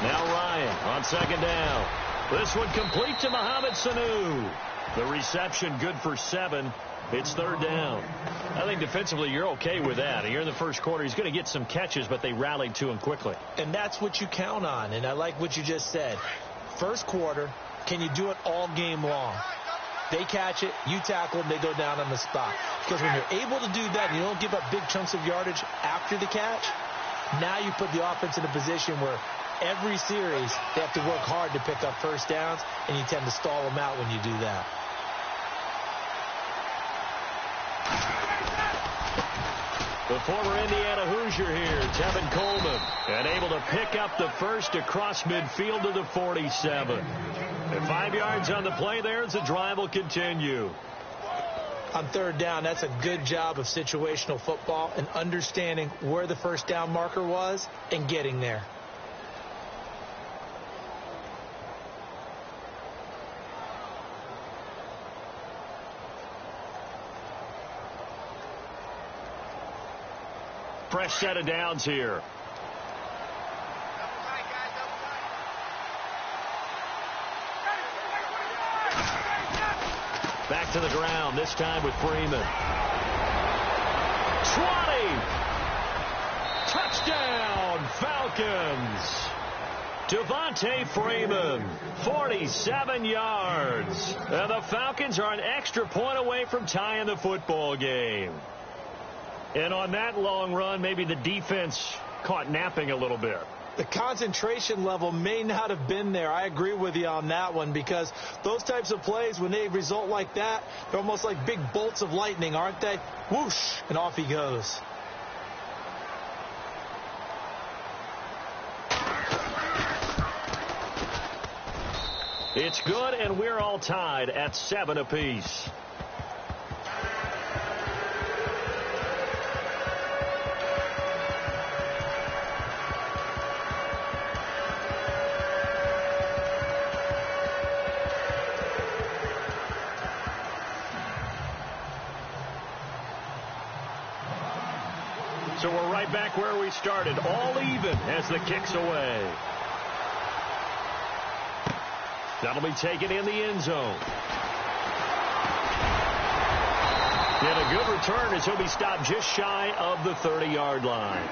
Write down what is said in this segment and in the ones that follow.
Now Ryan on second down. This one complete to Mohamed Sanu. The reception good for 7. It's third down. I think defensively you're okay with that. Here in the first quarter, he's going to get some catches, but they rallied to him quickly. And that's what you count on, and I like what you just said. First quarter, can you do it all game long? They catch it, you tackle them, they go down on the spot. Because when you're able to do that and you don't give up big chunks of yardage after the catch, now you put the offense in a position where every series they have to work hard to pick up first downs, and you tend to stall them out when you do that. The former Indiana Hoosier here, Tevin Coleman, and able to pick up the first across midfield to the 47. And 5 yards on the play there as the drive will continue. On third down, that's a good job of situational football and understanding where the first down marker was and getting there. Fresh set of downs here. Back to the ground, this time with Freeman. 20! Touchdown, Falcons! Devontae Freeman, 47 yards. And the Falcons are an extra point away from tying the football game. And on that long run, maybe the defense caught napping a little bit. The concentration level may not have been there. I agree with you on that one, because those types of plays, when they result like that, they're almost like big bolts of lightning, aren't they? Whoosh, and off he goes. It's good, and we're all tied at 7 apiece. So we're right back where we started, all even as the kick's away. That'll be taken in the end zone. And a good return as he'll be stopped just shy of the 30-yard line.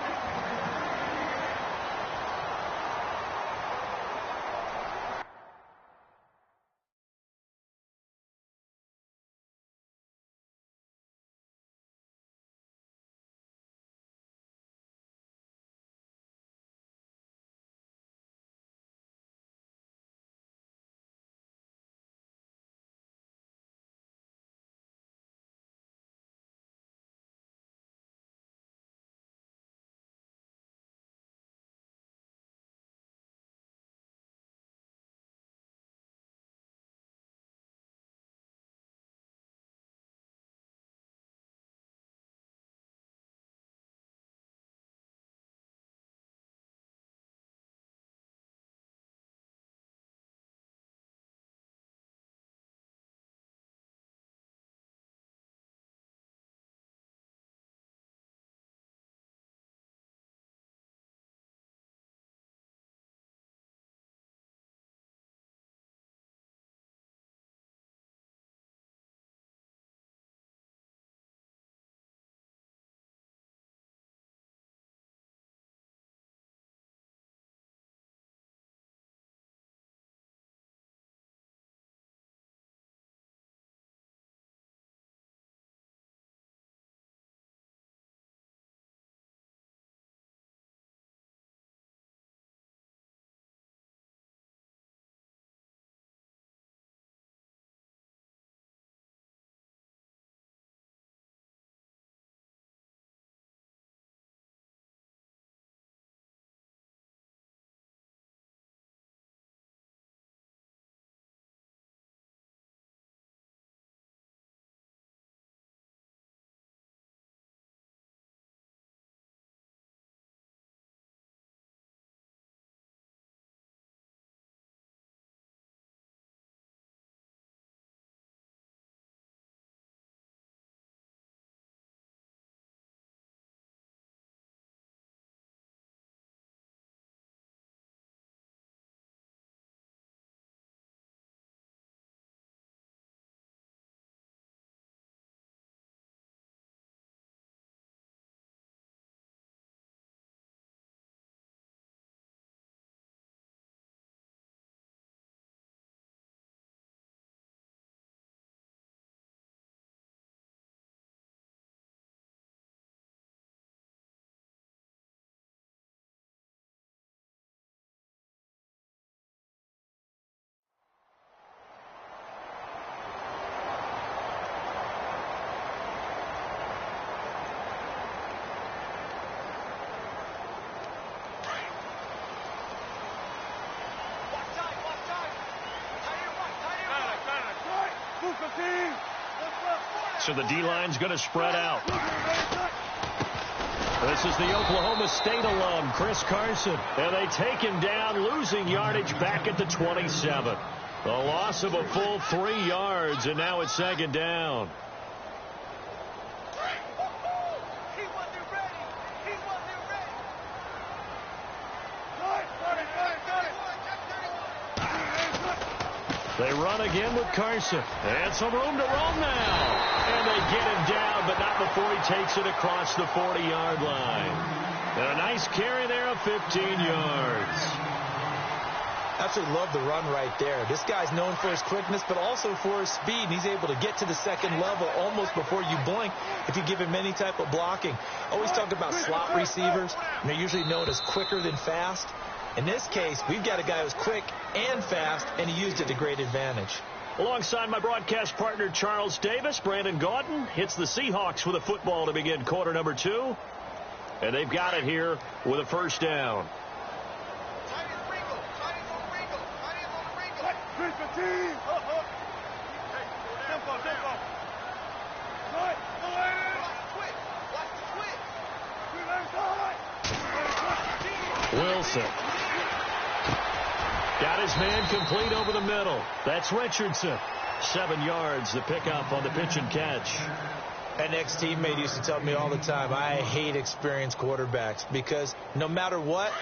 So the D-line's going to spread out. This is the Oklahoma State alum, Chris Carson. And they take him down, losing yardage back at the 27. A loss of a full 3 yards, and now it's second down. They run again with Carson. And some room to roam now. And they get him down, but not before he takes it across the 40-yard line. And a nice carry there of 15 yards. Absolutely love the run right there. This guy's known for his quickness, but also for his speed. And he's able to get to the second level almost before you blink if you give him any type of blocking. Always talk about slot receivers, and they're usually known as quicker than fast. In this case, we've got a guy who's quick and fast, and he used it to great advantage. Alongside my broadcast partner, Charles Davis, Brandon Gaudin hits the Seahawks with a football to begin quarter number 2. And they've got it here with a first down. Wilson. Got his man complete over the middle. That's Richardson. 7 yards, the pickup on the pitch and catch. An ex-teammate used to tell me all the time, I hate experienced quarterbacks because no matter what,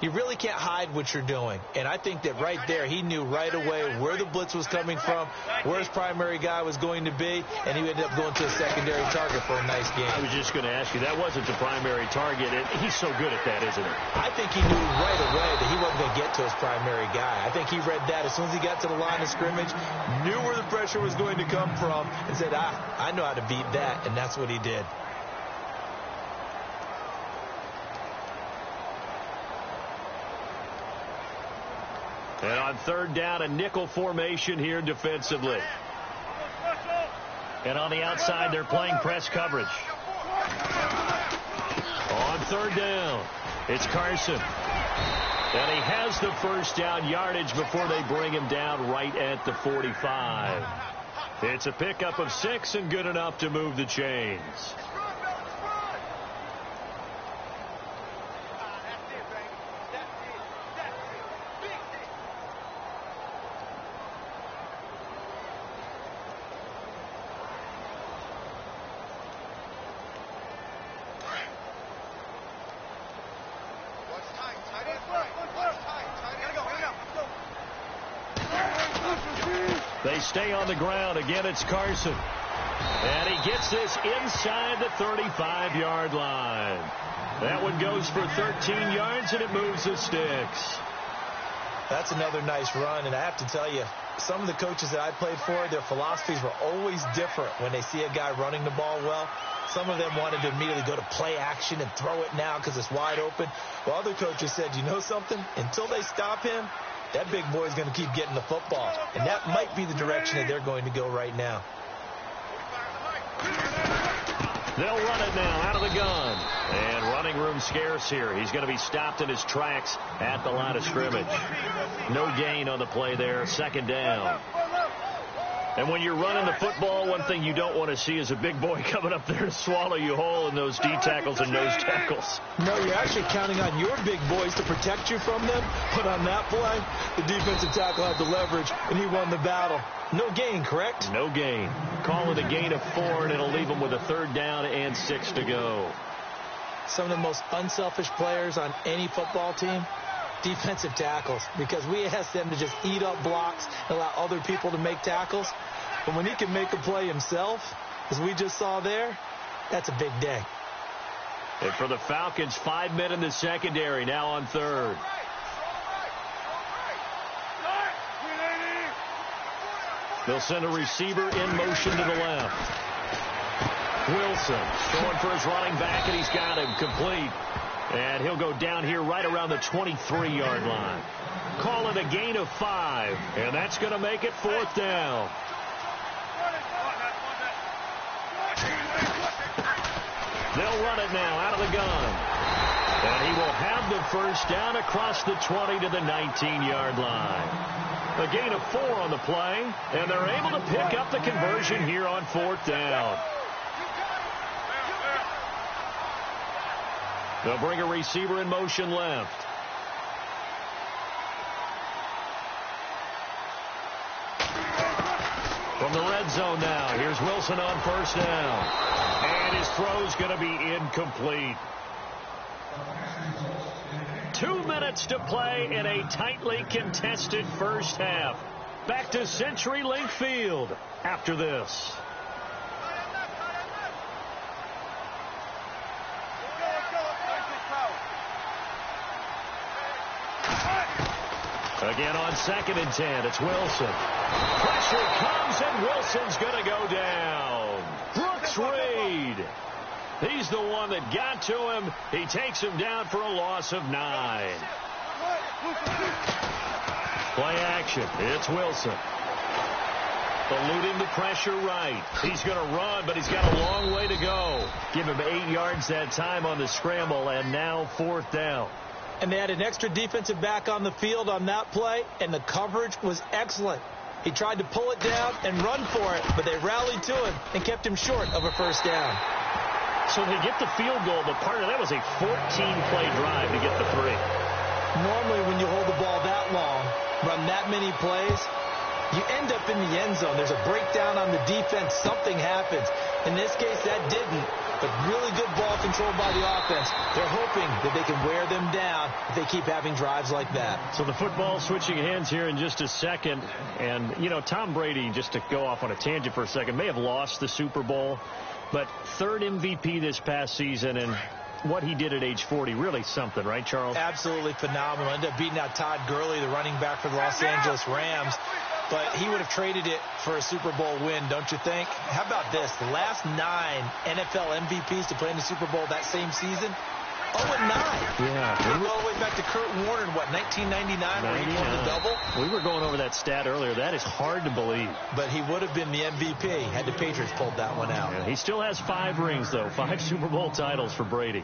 you really can't hide what you're doing. And I think that right there, he knew right away where the blitz was coming from, where his primary guy was going to be, and he ended up going to a secondary target for a nice game. I was just going to ask you, that wasn't the primary target. He's so good at that, isn't he? I think he knew right away that he wasn't going to get to his primary guy. I think he read that as soon as he got to the line of scrimmage, knew where the pressure was going to come from, and said, I know how to beat that, and that's what he did. And on third down, a nickel formation here defensively. And on the outside, they're playing press coverage. On third down, it's Carson. And he has the first down yardage before they bring him down right at the 45. It's a pickup of 6 and good enough to move the chains. They stay on the ground. Again, it's Carson. And he gets this inside the 35-yard line. That one goes for 13 yards, and it moves the sticks. That's another nice run, and I have to tell you, some of the coaches that I played for, their philosophies were always different when they see a guy running the ball well. Some of them wanted to immediately go to play action and throw it now because it's wide open. While other coaches said, you know something? Until they stop him, that big boy is going to keep getting the football. And that might be the direction that they're going to go right now. They'll run it now out of the gun. And running room scarce here. He's going to be stopped in his tracks at the line of scrimmage. No gain on the play there. Second down. And when you're running the football, one thing you don't want to see is a big boy coming up there to swallow you whole in those D tackles and nose tackles. No, you're actually counting on your big boys to protect you from them. But on that play, the defensive tackle had the leverage, and he won the battle. No gain, correct? No gain. Call it a gain of 4, and it'll leave them with a third down and 6 to go. Some of the most unselfish players on any football team, defensive tackles, because we ask them to just eat up blocks and allow other people to make tackles. But when he can make a play himself, as we just saw there, that's a big day. And for the Falcons, 5 men in the secondary, now on third. They'll send a receiver in motion to the left. Wilson going for his running back, and he's got him complete. And he'll go down here right around the 23-yard line. Call it a gain of 5, and that's going to make it fourth down. They'll run it now out of the gun. And he will have the first down across the 20 to the 19-yard line. A gain of 4 on the play, and they're able to pick up the conversion here on 4th down. They'll bring a receiver in motion left. From the red zone now, here's Wilson on first down. And his throw's going to be incomplete. 2 minutes to play in a tightly contested first half. Back to CenturyLink Field after this. Again on 2nd and 10, it's Wilson. Pressure comes, and Wilson's going to go down. Brooks Reed. He's the one that got to him. He takes him down for a loss of 9. Play action. It's Wilson. Eluding the pressure right. He's going to run, but he's got a long way to go. Give him 8 yards that time on the scramble, and now 4th down. And they had an extra defensive back on the field on that play, and the coverage was excellent. He tried to pull it down and run for it, but they rallied to him and kept him short of a first down. So they get the field goal, but part of that was a 14-play drive to get the 3. Normally, when you hold the ball that long, run that many plays, you end up in the end zone. There's a breakdown on the defense. Something happens. In this case, that didn't. But really good ball control by the offense. They're hoping that they can wear them down if they keep having drives like that. So the football switching hands here in just a second. And, you know, Tom Brady, just to go off on a tangent for a second, may have lost the Super Bowl. But 3rd MVP this past season, and what he did at age 40, really something, right, Charles? Absolutely phenomenal. Ended up beating out Todd Gurley, the running back for the Los Angeles Rams. But he would have traded it for a Super Bowl win, don't you think? How about this? The last 9 NFL MVPs to play in the Super Bowl that same season, 0-9. Yeah. We go all the way back to Kurt Warner in, what, 1999 where he won the double? We were going over that stat earlier. That is hard to believe. But he would have been the MVP had the Patriots pulled that one out. Yeah, he still has 5 rings, though. 5 Super Bowl titles for Brady.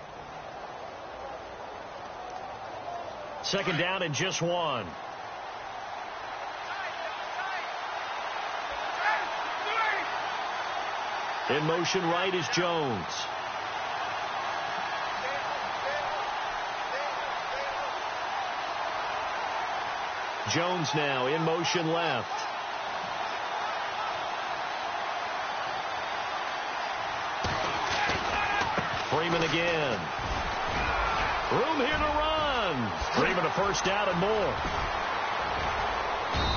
2nd down and just 1. In motion right is Jones. Jones now in motion left. Freeman again. Room here to run. Freeman a first down and more.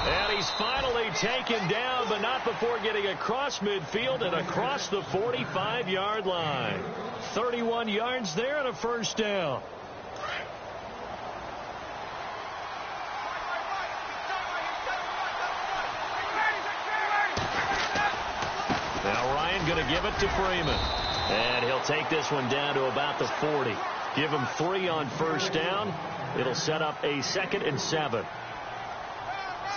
And he's finally taken down, but not before getting across midfield and across the 45-yard line. 31 yards there and a first down. Now Ryan going to give it to Freeman. And he'll take this one down to about the 40. Give him 3 on first down. It'll set up a 2nd and 7.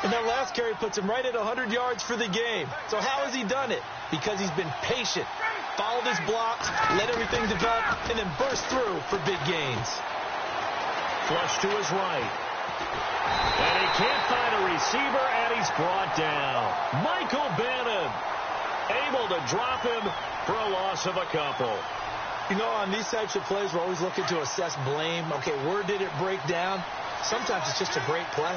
And that last carry puts him right at 100 yards for the game. So how has he done it? Because he's been patient, followed his blocks, let everything develop, and then burst through for big gains. Flush to his right. And he can't find a receiver, and he's brought down. Michael Bannon able to drop him for a loss of a couple. You know, on these types of plays, we're always looking to assess blame. Okay, where did it break down? Sometimes it's just a great play.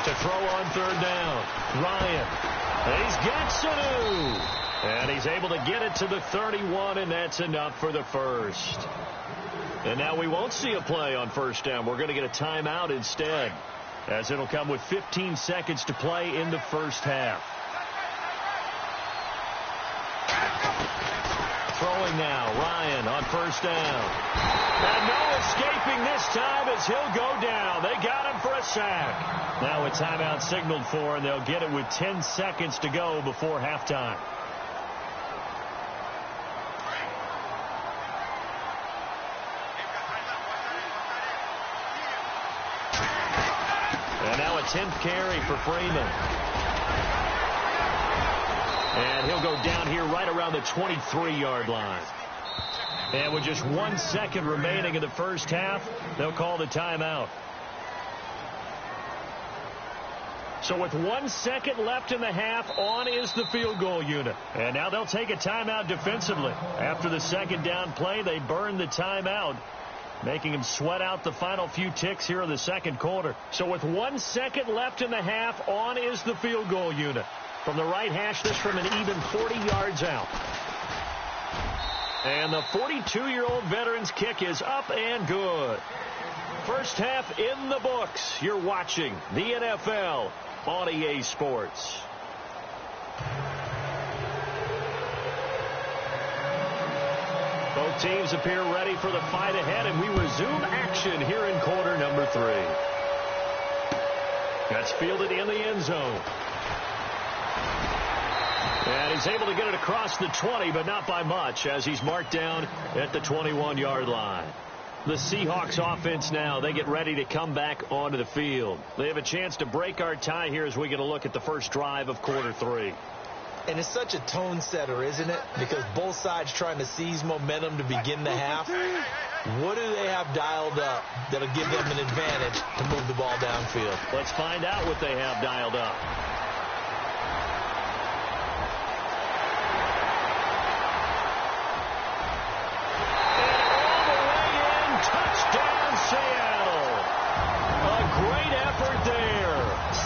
To throw on 3rd down. Ryan. He's got Sanu. And he's able to get it to the 31, and that's enough for the first. And now we won't see a play on first down. We're going to get a timeout instead, as it'll come with 15 seconds to play in the first half. Throwing now. Ryan on first down. And no escaping this time as he'll go down. They got him for a sack. Now a timeout signaled for, and they'll get it with 10 seconds to go before halftime. And now a 10th carry for Freeman. And he'll go down here right around the 23-yard line. And with just 1 second remaining in the first half, they'll call the timeout. So with 1 second left in the half, on is the field goal unit. And now they'll take a timeout defensively. After the second down play, they burn the timeout, making them sweat out the final few ticks here in the second quarter. So with 1 second left in the half, on is the field goal unit. From the right hash, this from an even 40 yards out. And the 42-year-old veteran's kick is up and good. First half in the books. You're watching the NFL on EA Sports. Both teams appear ready for the fight ahead, and we resume action here in quarter number 3. That's fielded in the end zone. And he's able to get it across the 20, but not by much, as he's marked down at the 21-yard line. The Seahawks offense now, they get ready to come back onto the field. They have a chance to break our tie here as we get a look at the first drive of quarter 3. And it's such a tone setter, isn't it? Because both sides trying to seize momentum to begin the half. What do they have dialed up that'll give them an advantage to move the ball downfield? Let's find out what they have dialed up. Seattle. A great effort there.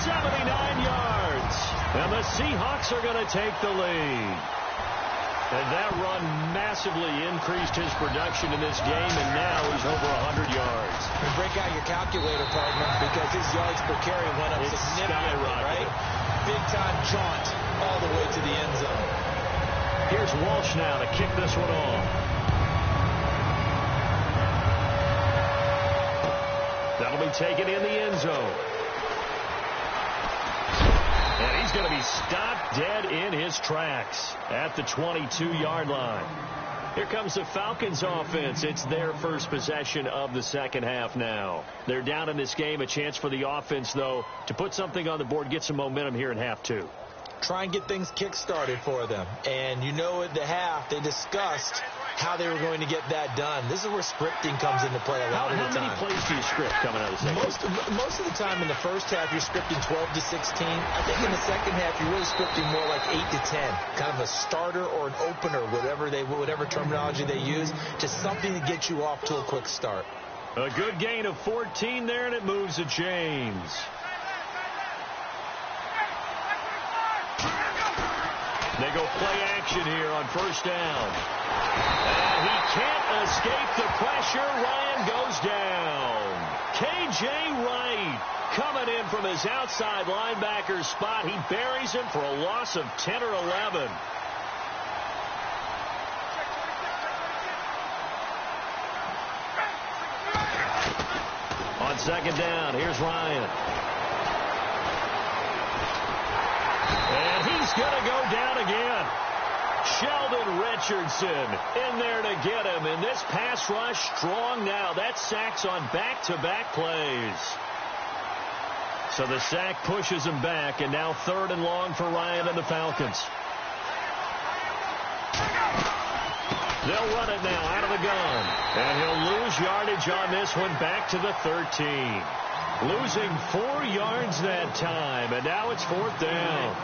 79 yards. And the Seahawks are going to take the lead. And that run massively increased his production in this game, and now he's over 100 yards. And break out your calculator, partner, because his yards per carry went up significantly, right? Big-time jaunt all the way to the end zone. Here's Walsh now to kick this one off. That'll be taken in the end zone. And he's going to be stopped dead in his tracks at the 22-yard line. Here comes the Falcons offense. It's their first possession of the second half now. They're down in this game. A chance for the offense, though, to put something on the board, get some momentum here in half 2. Try and get things kick-started for them. And you know at the half, they discussed how they were going to get that done. This is where scripting comes into play a lot of the time. How many plays do you script coming out of the second? Most of the time in the first half, you're scripting 12 to 16. I think in the second half, you're really scripting more like 8 to 10. Kind of a starter or an opener, whatever terminology they use, just something to get you off to a quick start. A good gain of 14 there, and it moves to James. They go play action here on first down. And he can't escape the pressure. Ryan goes down. K.J. Wright coming in from his outside linebacker spot. He buries him for a loss of 10 or 11. On second down, here's Ryan. And he's going to go down again. Sheldon Richardson in there to get him. And this pass rush strong now. That's sacks on back-to-back plays. So the sack pushes him back. And now 3rd and long for Ryan and the Falcons. They'll run it now out of the gun. And he'll lose yardage on this one back to the 13. Losing 4 yards that time. And now it's 4th down.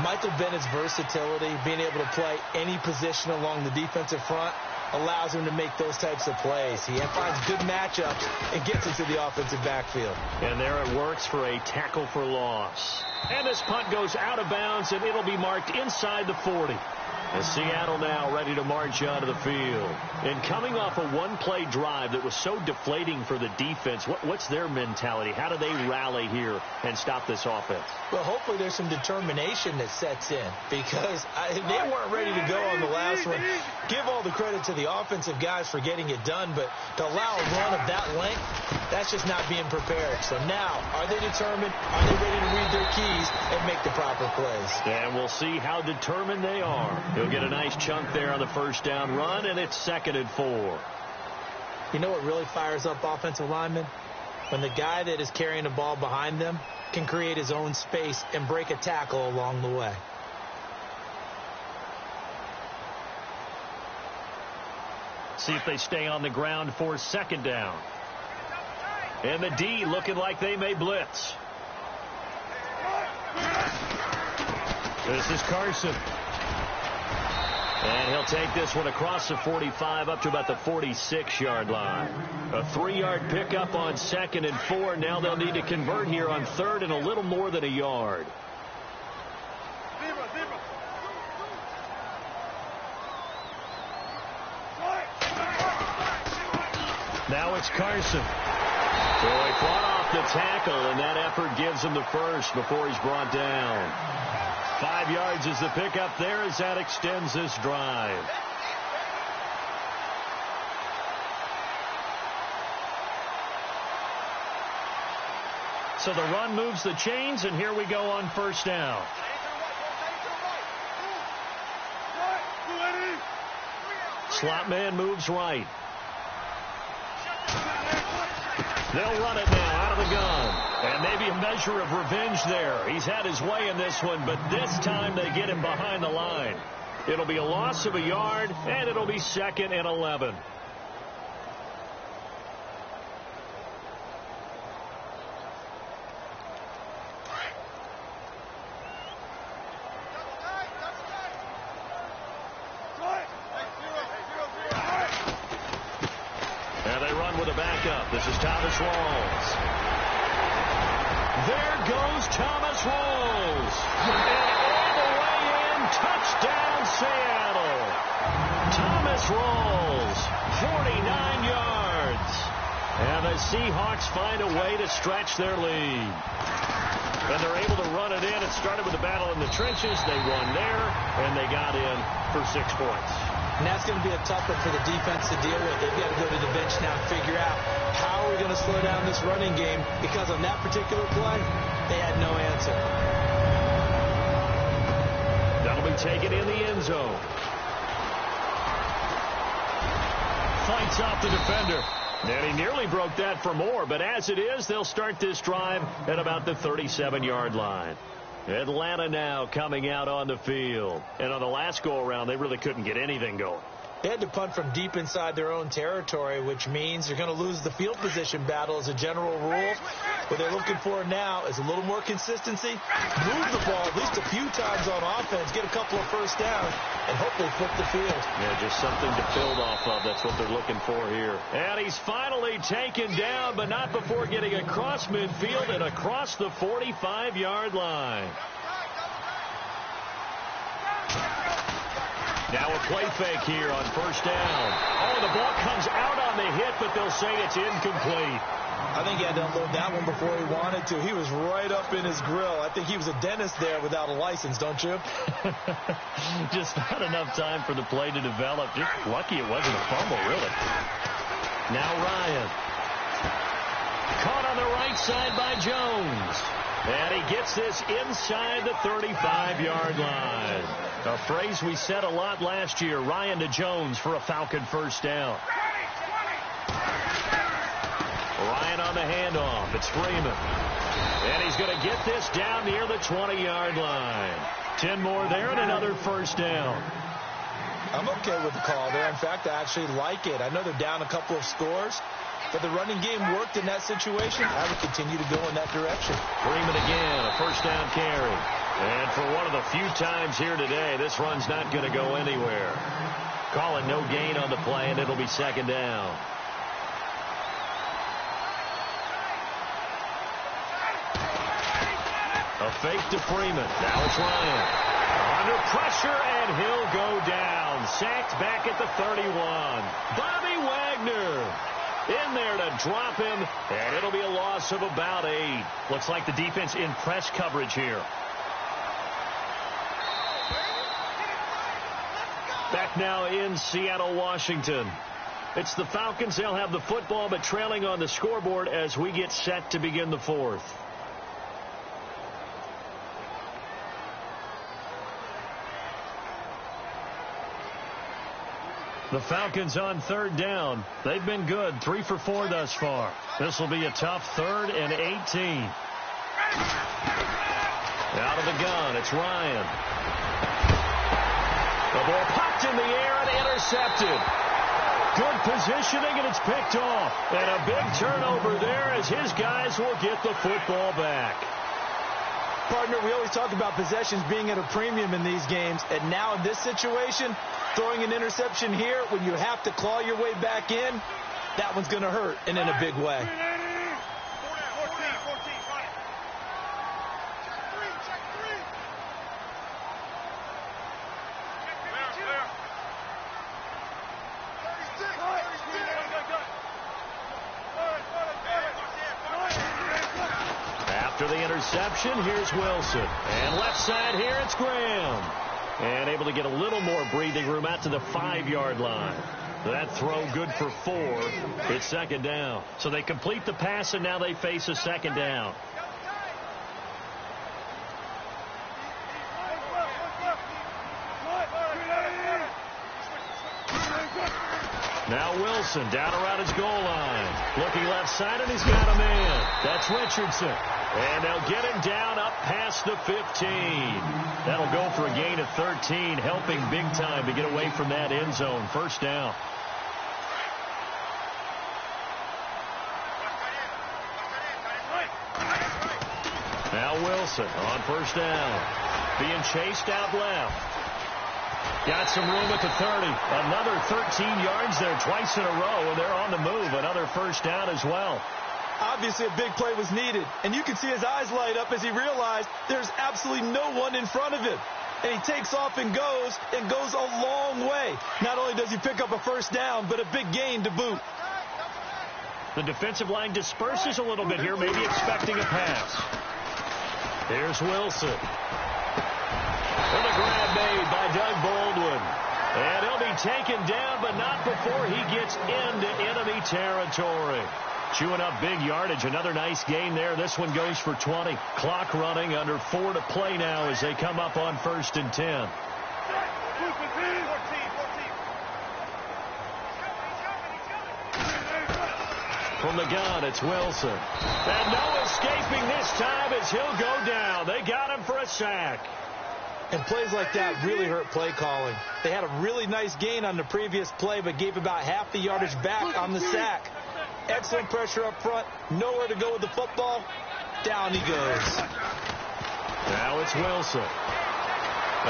Michael Bennett's versatility, being able to play any position along the defensive front, allows him to make those types of plays. He finds good matchups and gets into the offensive backfield. And there it works for a tackle for loss. And this punt goes out of bounds, and it'll be marked inside the 40. As Seattle now ready to march onto the field. And coming off a one-play drive that was so deflating for the defense, what's their mentality? How do they rally here and stop this offense? Well, hopefully there's some determination that sets in, because they weren't ready to go on the last one. Give all the credit to the offensive guys for getting it done, but to allow a run of that length, that's just not being prepared. So now, are they determined? Are they ready to read their keys and make the proper plays? And we'll see how determined they are. He'll get a nice chunk there on the first down run, and it's 2nd and 4. You know what really fires up offensive linemen? When the guy that is carrying the ball behind them can create his own space and break a tackle along the way. see if they stay on the ground for second down. And the D looking like they may blitz. This is Carson. And he'll take this one across the 45 up to about the 46-yard line. A 3-yard pickup on 2nd and 4. Now they'll need to convert here on 3rd and a little more than a yard. Now it's Carson. So he fought off the tackle, and that effort gives him the first before he's brought down. 5 yards is the pickup there as that extends this drive. So the run moves the chains, and here we go on first down. Slot man moves right. They'll run it now out of the gun. And maybe a measure of revenge there. He's had his way in this one, but this time they get him behind the line. It'll be a loss of a yard, and it'll be 2nd and 11. And they run with a backup. This is Thomas Rawls. There goes Thomas Rawls. And all the way in, touchdown Seattle. Thomas Rawls, 49 yards. And the Seahawks find a way to stretch their lead. And they're able to run it in. It started with a battle in the trenches. They won there, and they got in for 6 points. And that's going to be a tough one for the defense to deal with. They've got to go to the bench now and figure out how are we going to slow down this running game, because on that particular play, they had no answer. That'll be taken in the end zone. Fights off the defender. And he nearly broke that for more, but as it is, they'll start this drive at about the 37-yard line. Atlanta now coming out on the field. And on the last go-around, they really couldn't get anything going. They had to punt from deep inside their own territory, which means they're going to lose the field position battle as a general rule. What they're looking for now is a little more consistency, move the ball at least a few times on offense, get a couple of first downs, and hopefully flip the field. Yeah, just something to build off of. That's what they're looking for here. And he's finally taken down, but not before getting across midfield and across the 45-yard line. Now a play fake here on first down. Oh, the ball comes out on the hit, but they'll say it's incomplete. I think he had to unload that one before he wanted to. He was right up in his grill. I think he was a dentist there without a license, don't you? Just not enough time for the play to develop. Just lucky it wasn't a fumble, really. Now Ryan. Caught on the right side by Jones. And he gets this inside the 35-yard line. A phrase we said a lot last year, Ryan to Jones for a Falcon first down. Ryan on the handoff. It's Freeman. And he's going to get this down near the 20-yard line. 10 more there and another first down. I'm okay with the call there. In fact, I actually like it. I know they're down a couple of scores, but the running game worked in that situation. I would continue to go in that direction. Freeman again, a first down carry. And for one of the few times here today, this run's not going to go anywhere. Call it no gain on the play, and it'll be second down. A fake to Freeman. Now it's Ryan. Under pressure, and he'll go down. Sacked back at the 31. Bobby Wagner in there to drop him, and it'll be a loss of about 8. Looks like the defense in press coverage here. Back now in Seattle, Washington. It's the Falcons. They'll have the football, but trailing on the scoreboard as we get set to begin the fourth. The Falcons on third down. They've been good, 3 for 4 thus far. This will be a tough 3rd and 18. Out of the gun, it's Ryan. The ball popped in the air and intercepted. Good positioning, and it's picked off. And a big turnover there as his guys will get the football back. Partner, we always talk about possessions being at a premium in these games, and now in this situation, throwing an interception here when you have to claw your way back in, that one's going to hurt, and in a big way. After the interception, here's Wilson. And left side here, it's Graham. And able to get a little more breathing room out to the 5-yard line. That throw good for 4. It's second down. So they complete the pass, and now they face a second down. Now Wilson down around his goal line. Looking left side, and he's got a man. That's Richardson. And they'll get him down up past the 15. That'll go for a gain of 13, helping big time to get away from that end zone. First down. Now Wilson on first down. Being chased out left. Got some room at the 30. Another 13 yards there twice in a row, and they're on the move. Another first down as well. Obviously, a big play was needed, and you can see his eyes light up as he realized there's absolutely no one in front of him. And he takes off and goes a long way. Not only does he pick up a first down, but a big gain to boot. The defensive line disperses a little bit here, maybe expecting a pass. Here's Wilson. With a grab made by Doug Baldwin. And he'll be taken down, but not before he gets into enemy territory. Chewing up big yardage. Another nice gain there. This one goes for 20. Clock running, under 4 to play now as they come up on 1st and 10. From the gun, it's Wilson. And no escaping this time as he'll go down. They got him for a sack. And plays like that really hurt play calling. They had a really nice gain on the previous play, but gave about half the yardage back on the sack. Excellent pressure up front. Nowhere to go with the football. Down he goes. Now it's Wilson.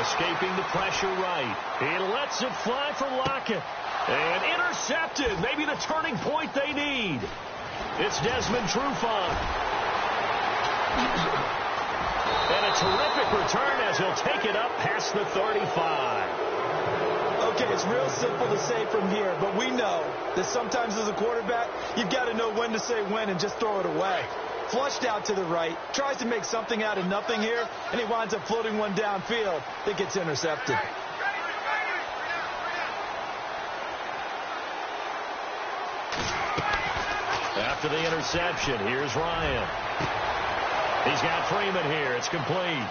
Escaping the pressure right. He lets it fly for Lockett. And intercepted. Maybe the turning point they need. It's Desmond Trufant. And a terrific return as he'll take it up past the 35. Okay, it's real simple to say from here, but we know that sometimes as a quarterback, you've got to know when to say when and just throw it away. Flushed out to the right, tries to make something out of nothing here, and he winds up floating one downfield that gets intercepted. After the interception, here's Ryan. He's got Freeman here. It's complete.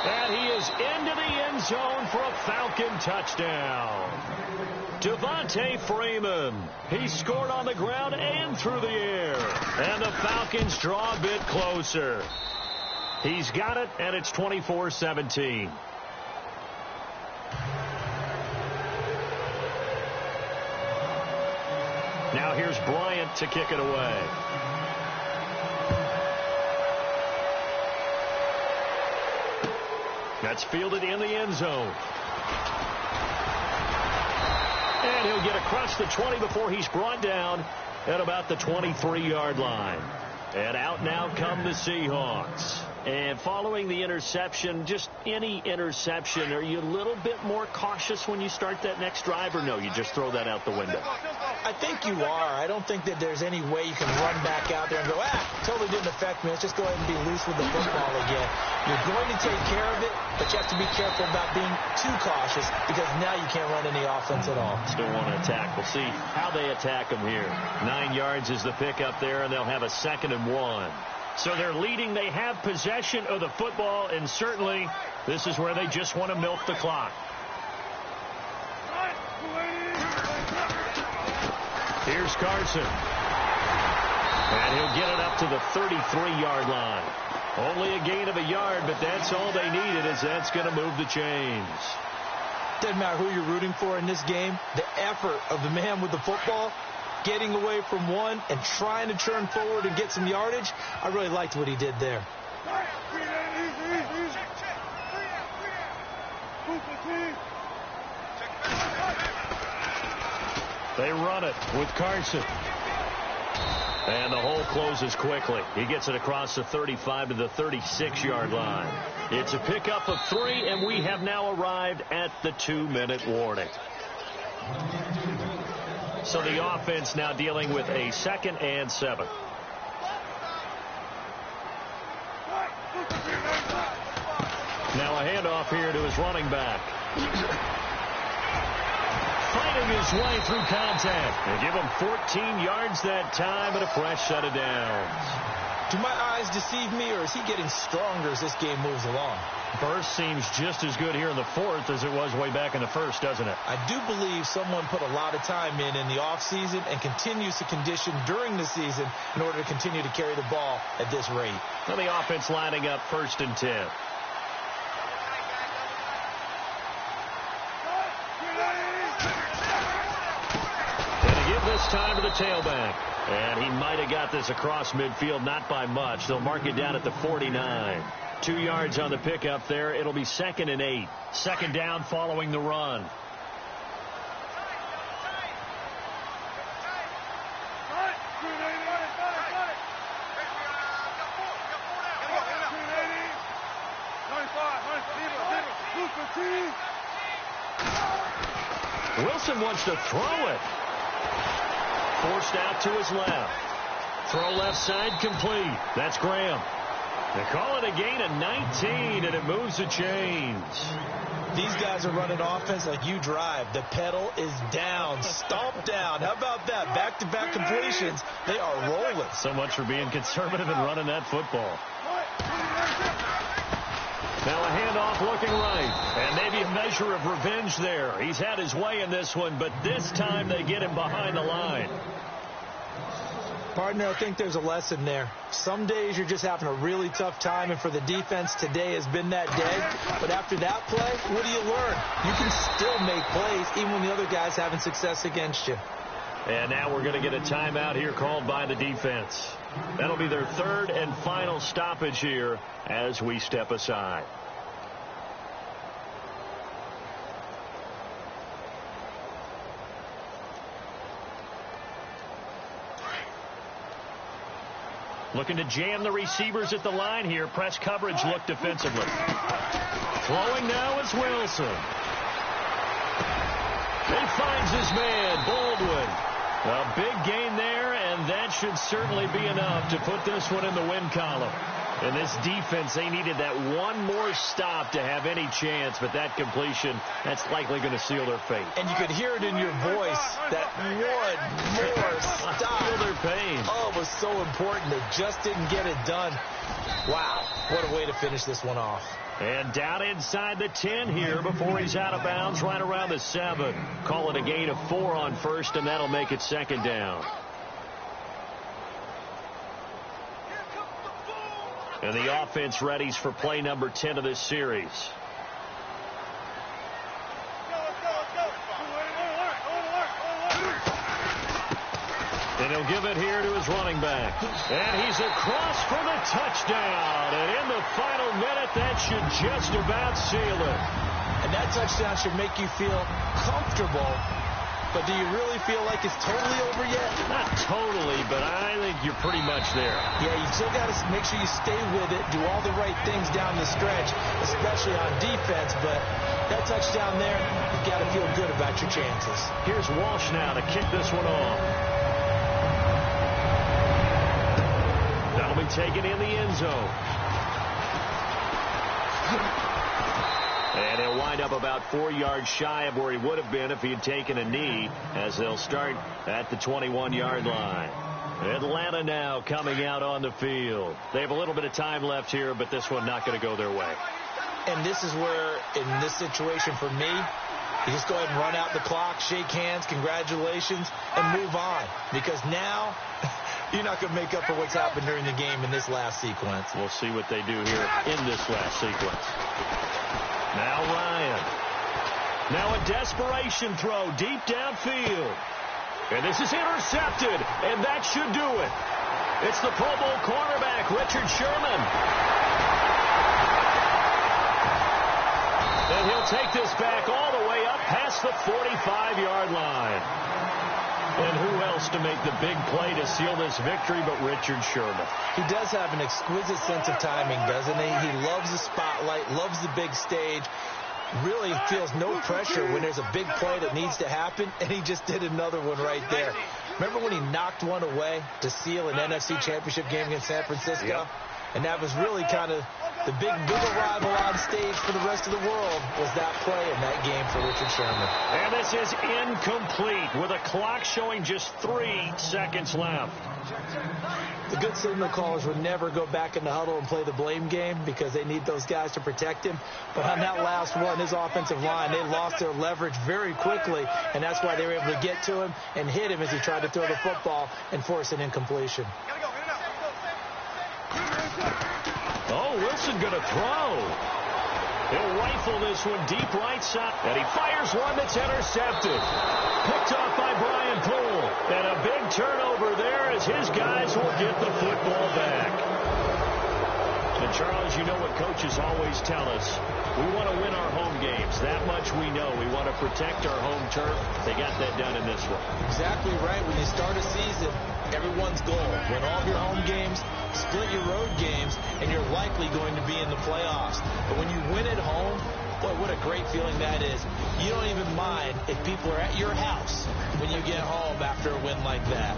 And he is into the end zone for a Falcon touchdown. Devontae Freeman. He scored on the ground and through the air. And the Falcons draw a bit closer. He's got it, and it's 24-17. Now here's Bryant to kick it away. That's fielded in the end zone. And he'll get across the 20 before he's brought down at about the 23-yard line. And out now come the Seahawks. And following the interception, just any interception, are you a little bit more cautious when you start that next drive, or no, you just throw that out the window? I think you are. I don't think that there's any way you can run back out there and go, totally didn't affect me. Let's just go ahead and be loose with the football again. You're going to take care of it, but you have to be careful about being too cautious because now you can't run any offense at all. Still want to attack. We'll see how they attack them here. 9 yards is the pickup there, and they'll have a 2nd and 1. So they're leading. They have possession of the football, and certainly this is where they just want to milk the clock. Here's Carson. And he'll get it up to the 33-yard line. Only a gain of a yard, but that's all they needed, as that's going to move the chains. Doesn't matter who you're rooting for in this game, the effort of the man with the football, getting away from one and trying to turn forward and get some yardage, I really liked what he did there. They run it with Carson. And the hole closes quickly. He gets it across the 35 to the 36-yard line. It's a pickup of 3, and we have now arrived at the 2-minute warning. So the offense now dealing with a 2nd and 7. Now a handoff here to his running back. Fighting his way through contact. They give him 14 yards that time and a fresh set of downs. Do my eyes deceive me, or is he getting stronger as this game moves along? Burst seems just as good here in the 4th as it was way back in the 1st, doesn't it? I do believe someone put a lot of time in the offseason and continues to condition during the season in order to continue to carry the ball at this rate. Well, the offense lining up 1st and 10. This time to the tailback. And he might have got this across midfield, not by much. They'll mark it down at the 49. 2 yards on the pickup there. It'll be 2nd and 8. 2nd down following the run. Wilson wants to throw it. Forced out to his left. Throw left side complete. That's Graham. They call it a gain of 19, and it moves the chains. These guys are running offense like you drive. The pedal is down, stomped down. How about that? Back-to-back completions. They are rolling. So much for being conservative and running that football. Now a handoff looking right. And maybe a measure of revenge there. He's had his way in this one, but this time they get him behind the line. Partner, I think there's a lesson there. Some days you're just having a really tough time, and for the defense, today has been that day. But after that play, what do you learn? You can still make plays even when the other guy's having success against you. And now we're going to get a timeout here called by the defense. That'll be their 3rd and final stoppage here as we step aside. Looking to jam the receivers at the line here. Press coverage look defensively. Throwing now is Wilson. He finds his man, Baldwin. A big gain there, and that should certainly be enough to put this one in the win column. And this defense, they needed that one more stop to have any chance, but that completion, that's likely going to seal their fate. And you could hear it in your voice, that one more stop. Feel their pain. Oh, it was so important. They just didn't get it done. Wow, what a way to finish this one off. And down inside the 10 here before he's out of bounds, right around the 7. Call it a gain of 4 on 1st, and that'll make it 2nd down. And the offense readies for play number 10 of this series. And he'll give it here to his running back. And he's across for the touchdown. And in the final minute, that should just about seal it. And that touchdown should make you feel comfortable. But do you really feel like it's totally over yet? Not totally, but I think you're pretty much there. Yeah, you still got to make sure you stay with it, do all the right things down the stretch, especially on defense. But that touchdown there, you've got to feel good about your chances. Here's Walsh now to kick this one off. That'll be taken in the end zone. And he'll wind up about 4 yards shy of where he would have been if he had taken a knee, as they'll start at the 21-yard line. Atlanta now coming out on the field. They have a little bit of time left here, but this one not going to go their way. And this is where, in this situation for me, you just go ahead and run out the clock, shake hands, congratulations, and move on. Because now you're not going to make up for what's happened during the game in this last sequence. We'll see what they do here in this last sequence. Now Ryan. Now a desperation throw deep downfield. And this is intercepted, and that should do it. It's the Pro Bowl cornerback, Richard Sherman. And he'll take this back all the way up past the 45-yard line. And who else to make the big play to seal this victory but Richard Sherman? He does have an exquisite sense of timing, doesn't he? He loves the spotlight, loves the big stage, really feels no pressure when there's a big play that needs to happen, and he just did another one right there. Remember when he knocked one away to seal an NFC Championship game against San Francisco? Yep. And that was really kind of the big arrival on stage for the rest of the world was that play in that game for Richard Sherman. And this is incomplete with a clock showing just 3 seconds left. The good signal callers would never go back in the huddle and play the blame game because they need those guys to protect him. But on that last one, his offensive line, they lost their leverage very quickly, and that's why they were able to get to him and hit him as he tried to throw the football and force an incompletion. Oh, Wilson going to throw. He'll rifle this one deep right side. And he fires one that's intercepted. Picked off by Brian Poole. And a big turnover there as his guys will get the football back. And Charles, you know what coaches always tell us. We want to win our home games. That much we know. We want to protect our home turf. They got that done in this one. Exactly right. When you start a season, everyone's goal. Win all of your home games, split your road games, and you're likely going to be in the playoffs. But when you win at home, boy, what a great feeling that is. You don't even mind if people are at your house when you get home after a win like that.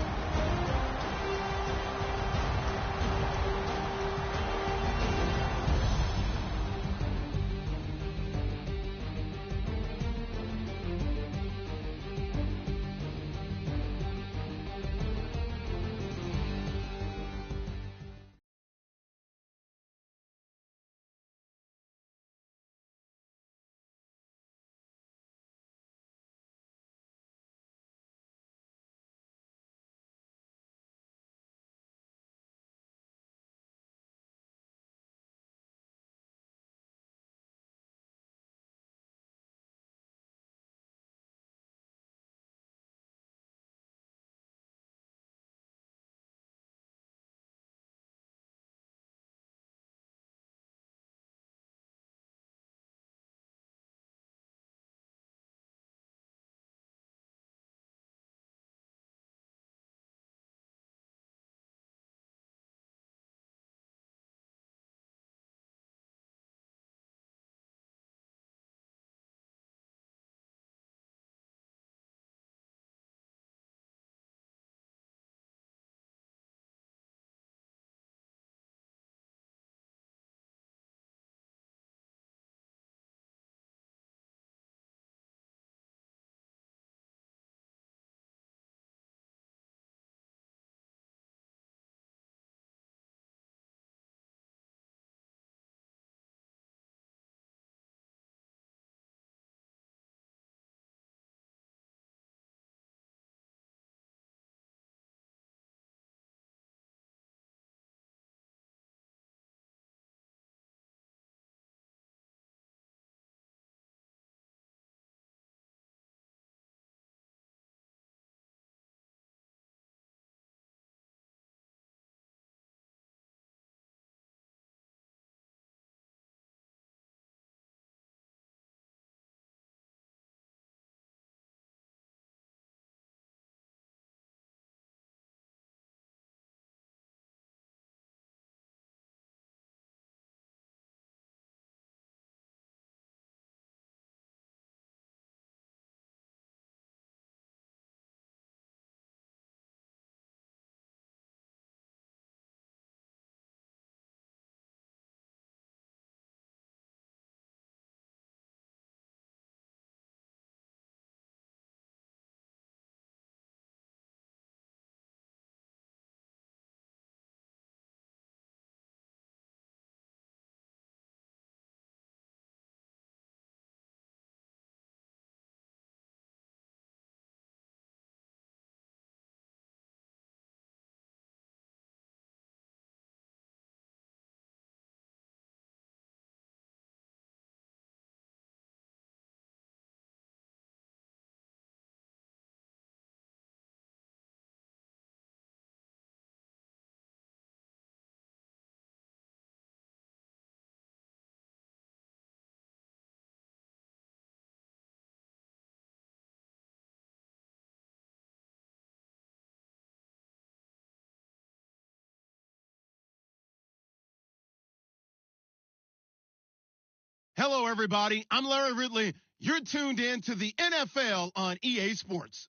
Hello, everybody. I'm Larry Ridley. You're tuned in to the NFL on EA Sports.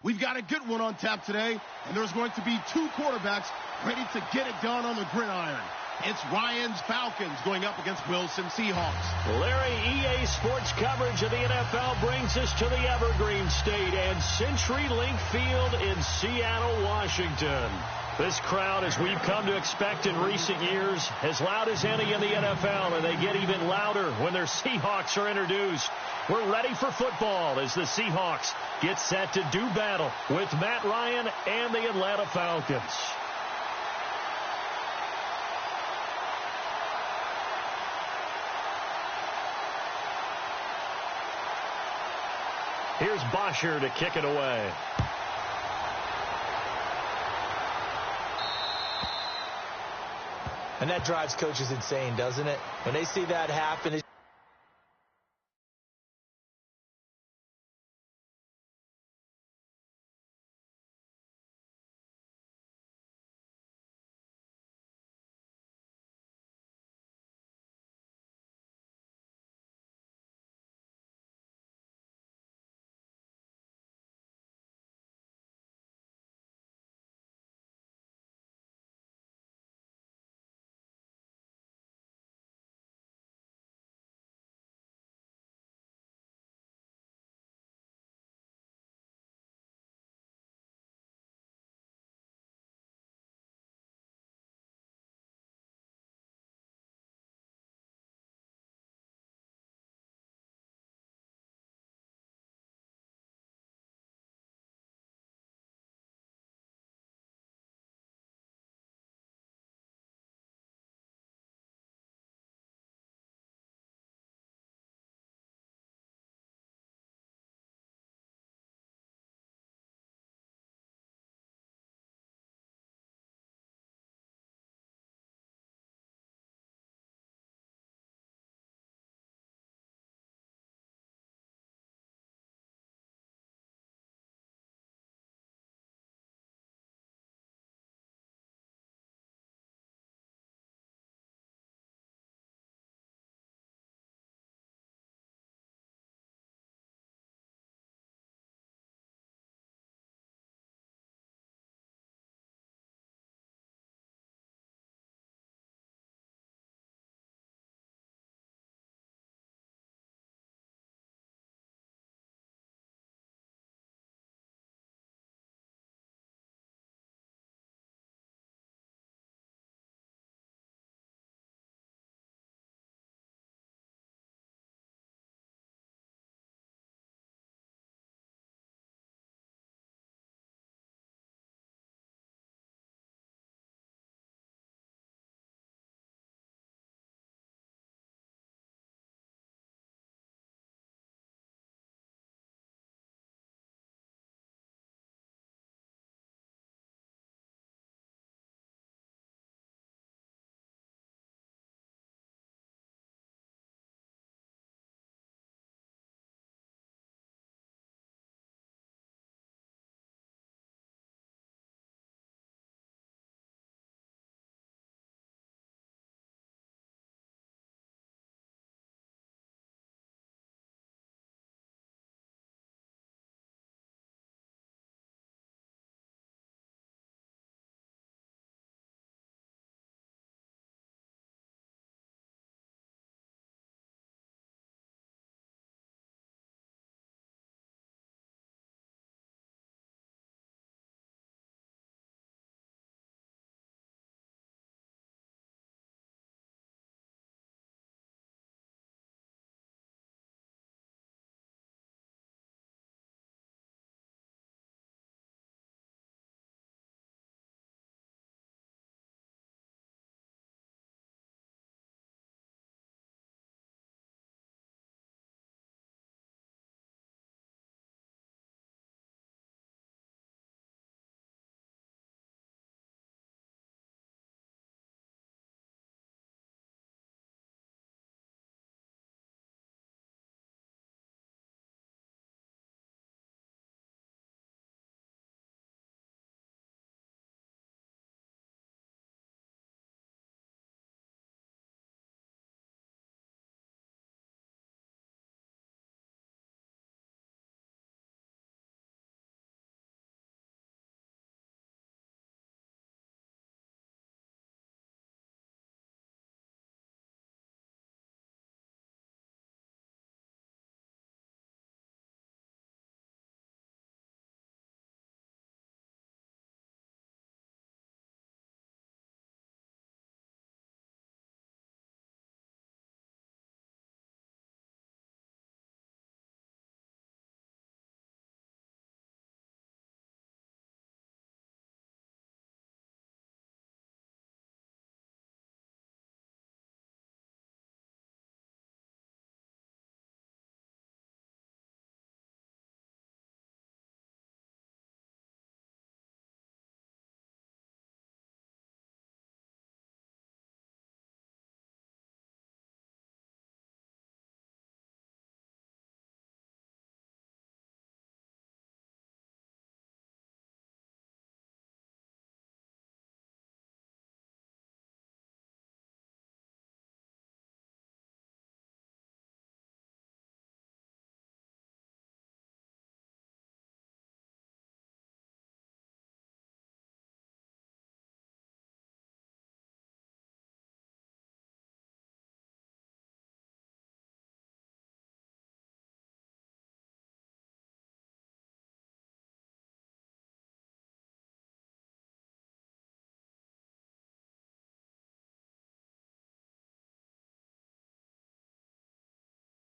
We've got a good one on tap today, and there's going to be two quarterbacks ready to get it done on the gridiron. It's Ryan's Falcons going up against Wilson's Seahawks. Larry, EA Sports coverage of the NFL brings us to the Evergreen State and CenturyLink Field in Seattle, Washington. This crowd, as we've come to expect in recent years, as loud as any in the NFL, and they get even louder when their Seahawks are introduced. We're ready for football as the Seahawks get set to do battle with Matt Ryan and the Atlanta Falcons. Here's Bosher to kick it away. And that drives coaches insane, doesn't it? When they see that happen,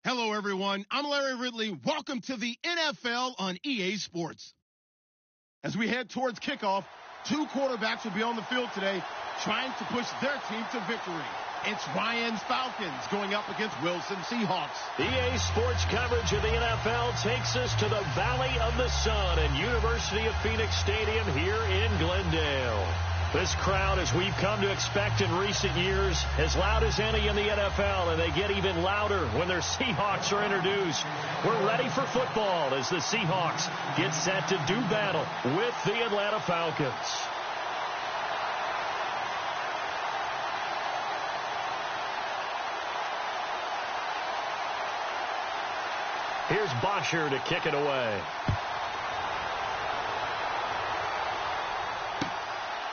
Hello, everyone. I'm Larry Ridley. Welcome to the NFL on EA Sports. As we head towards kickoff, two quarterbacks will be on the field today trying to push their team to victory. It's Ryan's Falcons going up against Wilson Seahawks. EA Sports coverage of the NFL takes us to the Valley of the Sun and University of Phoenix Stadium here in Glendale. This crowd, as we've come to expect in recent years, as loud as any in the NFL, and they get even louder when their Seahawks are introduced. We're ready for football as the Seahawks get set to do battle with the Atlanta Falcons. Here's Bosher to kick it away.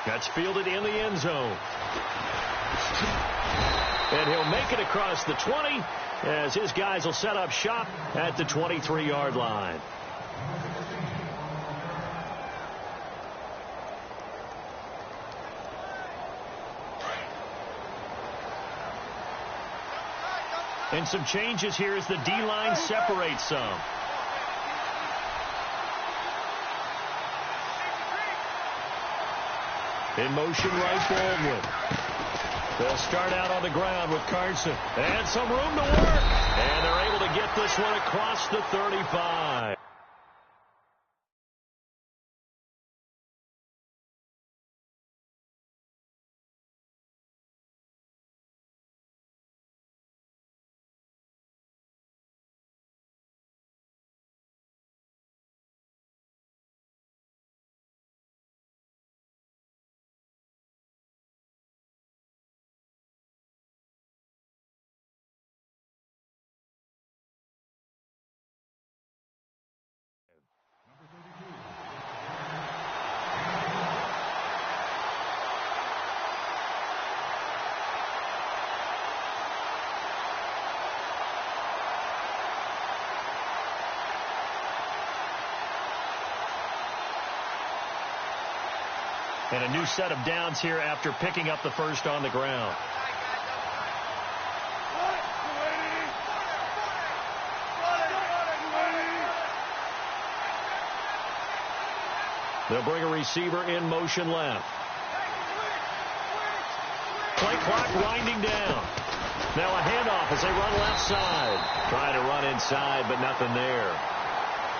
That's fielded in the end zone. And he'll make it across the 20 as his guys will set up shop at the 23-yard line. And some changes here as the D-line separates some. In motion, right Baldwin. They'll start out on the ground with Carson. And some room to work. And they're able to get this one across the 35. And a new set of downs here after picking up the first on the ground. They'll bring a receiver in motion left. Play clock winding down. Now a handoff as they run left side. Trying to run inside, but nothing there.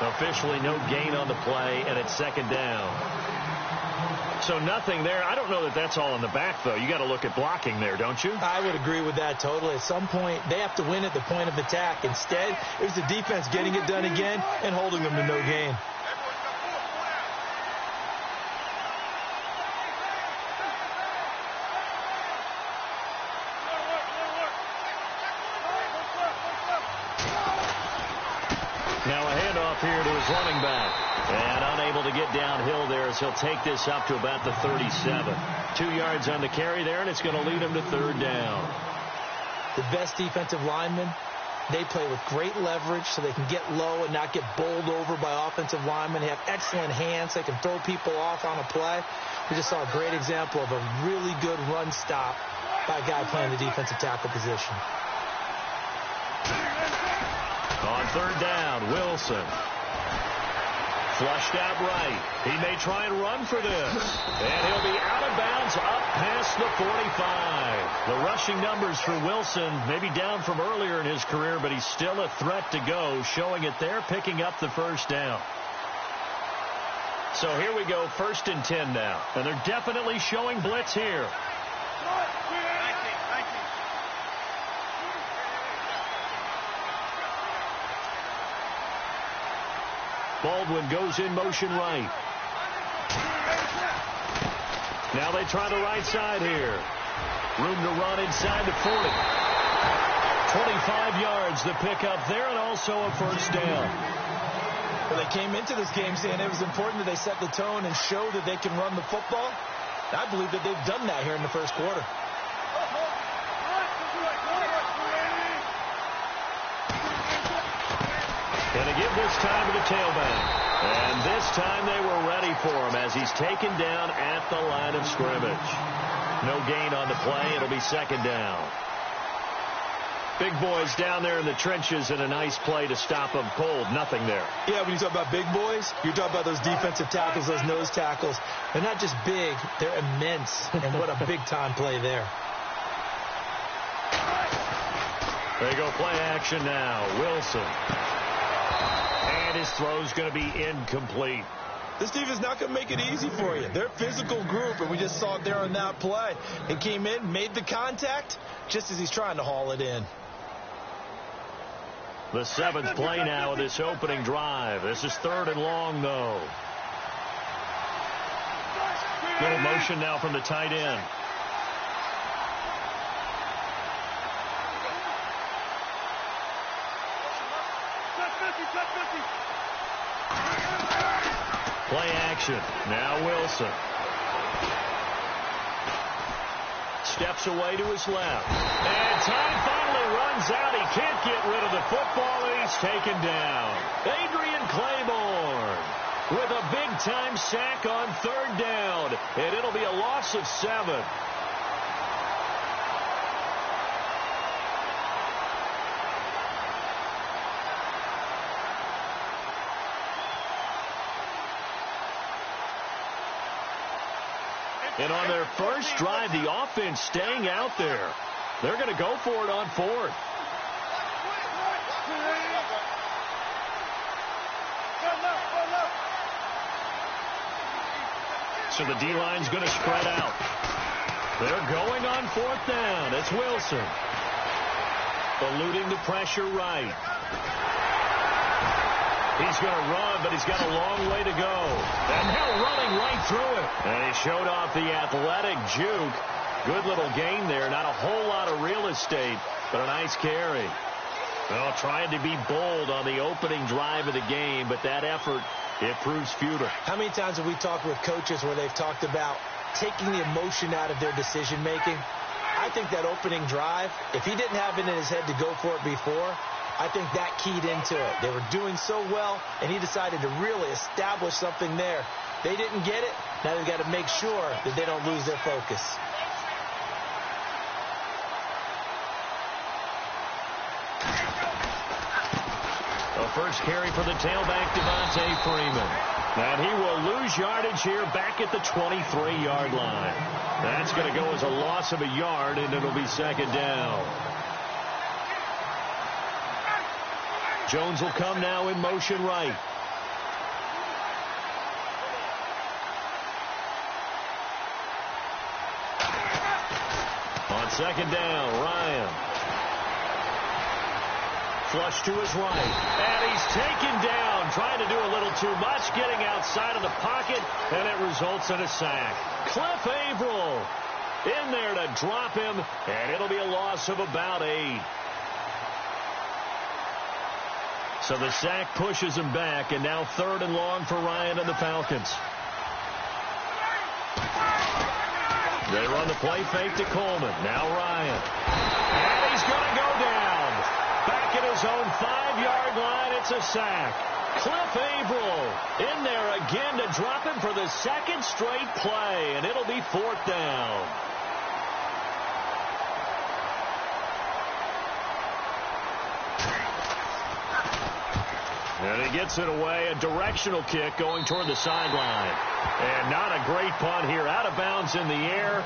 Officially no gain on the play, and it's second down. So nothing there. I don't know that that's all in the back, though. You got to look at blocking there, don't you? I would agree with that totally. At some point, they have to win at the point of attack. Instead, it was the defense getting it done again and holding them to no gain. Now a handoff here to his running back. And unable to get downhill there as he'll take this up to about the 37. 2 yards on the carry there, and it's going to lead him to third down. The best defensive linemen, they play with great leverage so they can get low and not get bowled over by offensive linemen. They have excellent hands. They can throw people off on a play. We just saw a great example of a really good run stop by a guy playing the defensive tackle position. On third down, Wilson. Flushed out right. He may try and run for this. And he'll be out of bounds up past the 45. The rushing numbers for Wilson maybe down from earlier in his career, but he's still a threat to go, showing it there, picking up the first down. So here we go, 1st and 10 now. And they're definitely showing blitz here. Baldwin goes in motion right. Now they try the right side here. Room to run inside the 40. 25 yards the pickup there, and also a first down. Well, they came into this game saying it was important that they set the tone and show that they can run the football. I believe that they've done that here in the first quarter. Going to give this time to the tailback. And this time they were ready for him as he's taken down at the line of scrimmage. No gain on the play. It'll be second down. Big boys down there in the trenches, and a nice play to stop them cold. Nothing there. Yeah, when you talk about big boys, you're talking about those defensive tackles, those nose tackles. They're not just big, they're immense. And what a big-time play there. There you go, play action now. Wilson. And his throw's going to be incomplete. This defense is not going to make it easy for you. They're a physical group, and we just saw it there on that play. He came in, made the contact, just as he's trying to haul it in. The 7th play now of this opening drive. This is 3rd and long, though. Little motion now from the tight end. Play action. Now Wilson. Steps away to his left. And time finally runs out. He can't get rid of the football, and he's taken down. Adrian Claiborne with a big-time sack on 3rd down. And it'll be a loss of 7. And on their first drive, the offense staying out there. They're going to go for it on 4th. So the D-line's going to spread out. They're going on 4th down. It's Wilson. Eluding the pressure right. He's going to run, but he's got a long way to go. And now running right through it. And he showed off the athletic juke. Good little gain there. Not a whole lot of real estate, but a nice carry. Well, trying to be bold on the opening drive of the game, but that effort, it proves futile. How many times have we talked with coaches where they've talked about taking the emotion out of their decision-making? I think that opening drive, if he didn't have it in his head to go for it before, I think that keyed into it. They were doing so well, and he decided to really establish something there. They didn't get it. Now they've got to make sure that they don't lose their focus. The first carry for the tailback, Devontae Freeman. And he will lose yardage here back at the 23-yard line. That's going to go as a loss of a yard, and it'll be 2nd down. Jones will come now in motion right. On 2nd down, Ryan. Flush to his right. And he's taken down, trying to do a little too much, getting outside of the pocket, and it results in a sack. Cliff Averill in there to drop him, and it'll be a loss of about 8. So the sack pushes him back, and now 3rd and long for Ryan and the Falcons. They run the play fake to Coleman. Now Ryan. And he's going to go down. Back at his own 5-yard line, it's a sack. Cliff Averill in there again to drop him for the 2nd straight play, and it'll be 4th down. And he gets it away, a directional kick going toward the sideline. And not a great punt here, out of bounds in the air.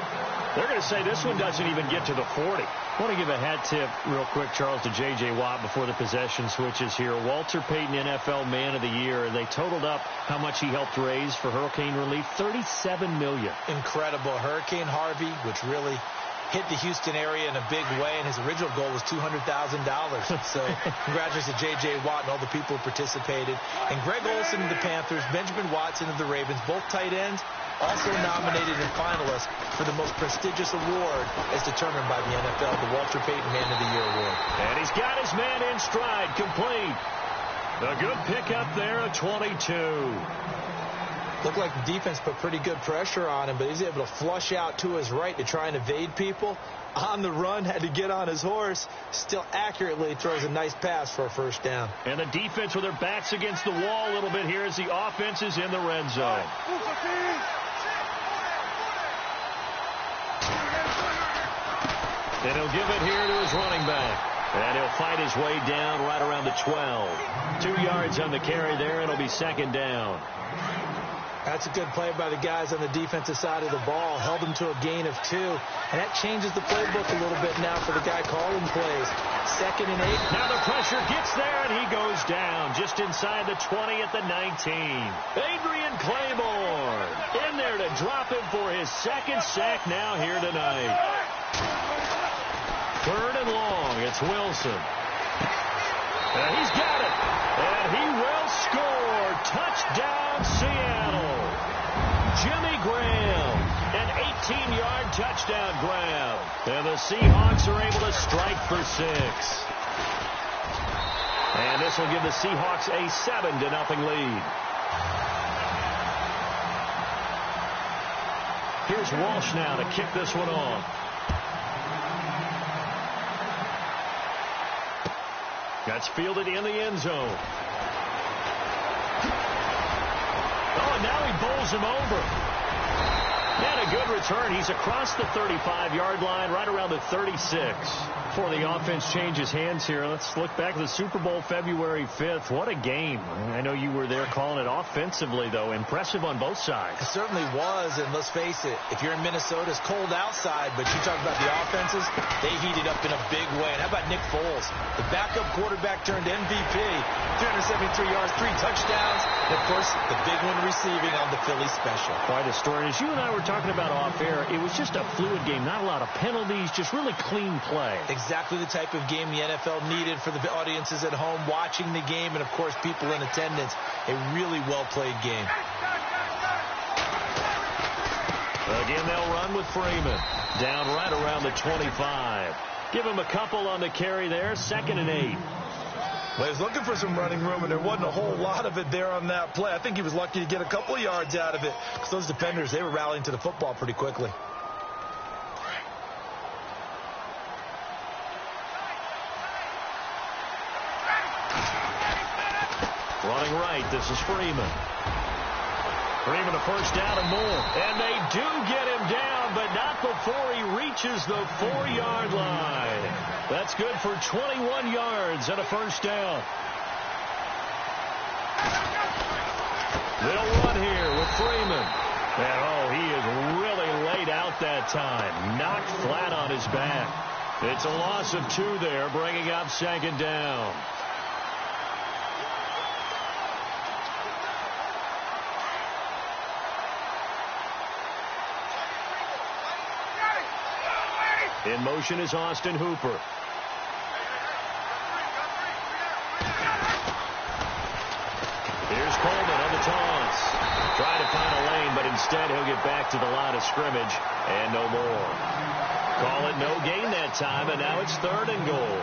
They're going to say this one doesn't even get to the 40. I want to give a hat tip real quick, Charles, to J.J. Watt before the possession switches here. Walter Payton, NFL Man of the Year, and they totaled up how much he helped raise for hurricane relief, $37 million. Incredible. Hurricane Harvey, which really hit the Houston area in a big way, and his original goal was $200,000. So congratulations to J.J. Watt and all the people who participated. And Greg Olsen of the Panthers, Benjamin Watson of the Ravens, both tight ends, also nominated and finalists for the most prestigious award as determined by the NFL, the Walter Payton Man of the Year Award. And he's got his man in stride, complete. A good pickup there at 22. Looked like the defense put pretty good pressure on him, but he's able to flush out to his right to try and evade people. On the run, had to get on his horse. Still accurately throws a nice pass for a 1st down. And the defense with their backs against the wall a little bit here as the offense is in the red zone. And he'll give it here to his running back. And he'll fight his way down right around the 12. 2 yards on the carry there, and it'll be second down. That's a good play by the guys on the defensive side of the ball. Held them to a gain of 2. And that changes the playbook a little bit now for the guy calling plays. 2nd and 8. Now the pressure gets there, and he goes down just inside the 20 at the 19. Adrian Claiborne in there to drop him for his 2nd sack now here tonight. 3rd and long. It's Wilson. And he's got it. And he will score. Touchdown, Seattle. Jimmy Graham. An 18-yard touchdown grab. And the Seahawks are able to strike for 6. And this will give the Seahawks a 7-0 lead. Here's Walsh now to kick this one off. That's fielded in the end zone. Oh, and now he bowls him over. And a good return. He's across the 35-yard line, right around the 36. Before the offense changes hands here, let's look back at the Super Bowl February 5th. What a game. I know you were there calling it offensively, though. Impressive on both sides. It certainly was, and let's face it, if you're in Minnesota, it's cold outside, but you talk about the offenses, they heated up in a big way. And how about Nick Foles? The backup quarterback turned MVP, 373 yards, 3 touchdowns, and, of course, the big one receiving on the Philly special. Quite a story. As you and I were talking about off air, it was just a fluid game, not a lot of penalties, just really clean play. Exactly the type of game the NFL needed for the audiences at home watching the game and, of course, people in attendance. A really well-played game. Again, they'll run with Freeman. Down right around the 25. Give him a couple on the carry there. 2nd and 8. Well, he was looking for some running room, and there wasn't a whole lot of it there on that play. I think he was lucky to get a couple of yards out of it because those defenders, they were rallying to the football pretty quickly. Running right, this is Freeman. Freeman a first down and more. And they do get him down, but not before he reaches the 4-yard line. That's good for 21 yards and a first down. They'll run here with Freeman. And, oh, he is really laid out that time. Knocked flat on his back. It's a loss of 2 there, bringing up 2nd down. In motion is Austin Hooper. Here's Coleman on the toss. Trying to find a lane, but instead he'll get back to the line of scrimmage and no more. Call it no gain that time, and now it's 3rd and goal.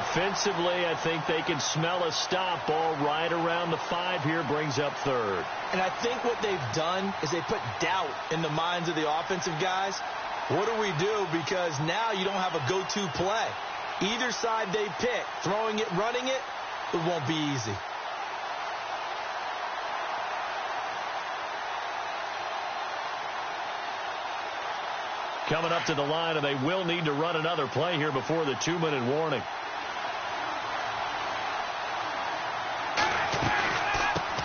Defensively, I think they can smell a stop. Ball right around the 5 here, brings up 3rd. And I think what they've done is they put doubt in the minds of the offensive guys. What do we do? Because now you don't have a go-to play. Either side they pick, throwing it, running it, it won't be easy. Coming up to the line, and they will need to run another play here before the 2-minute warning.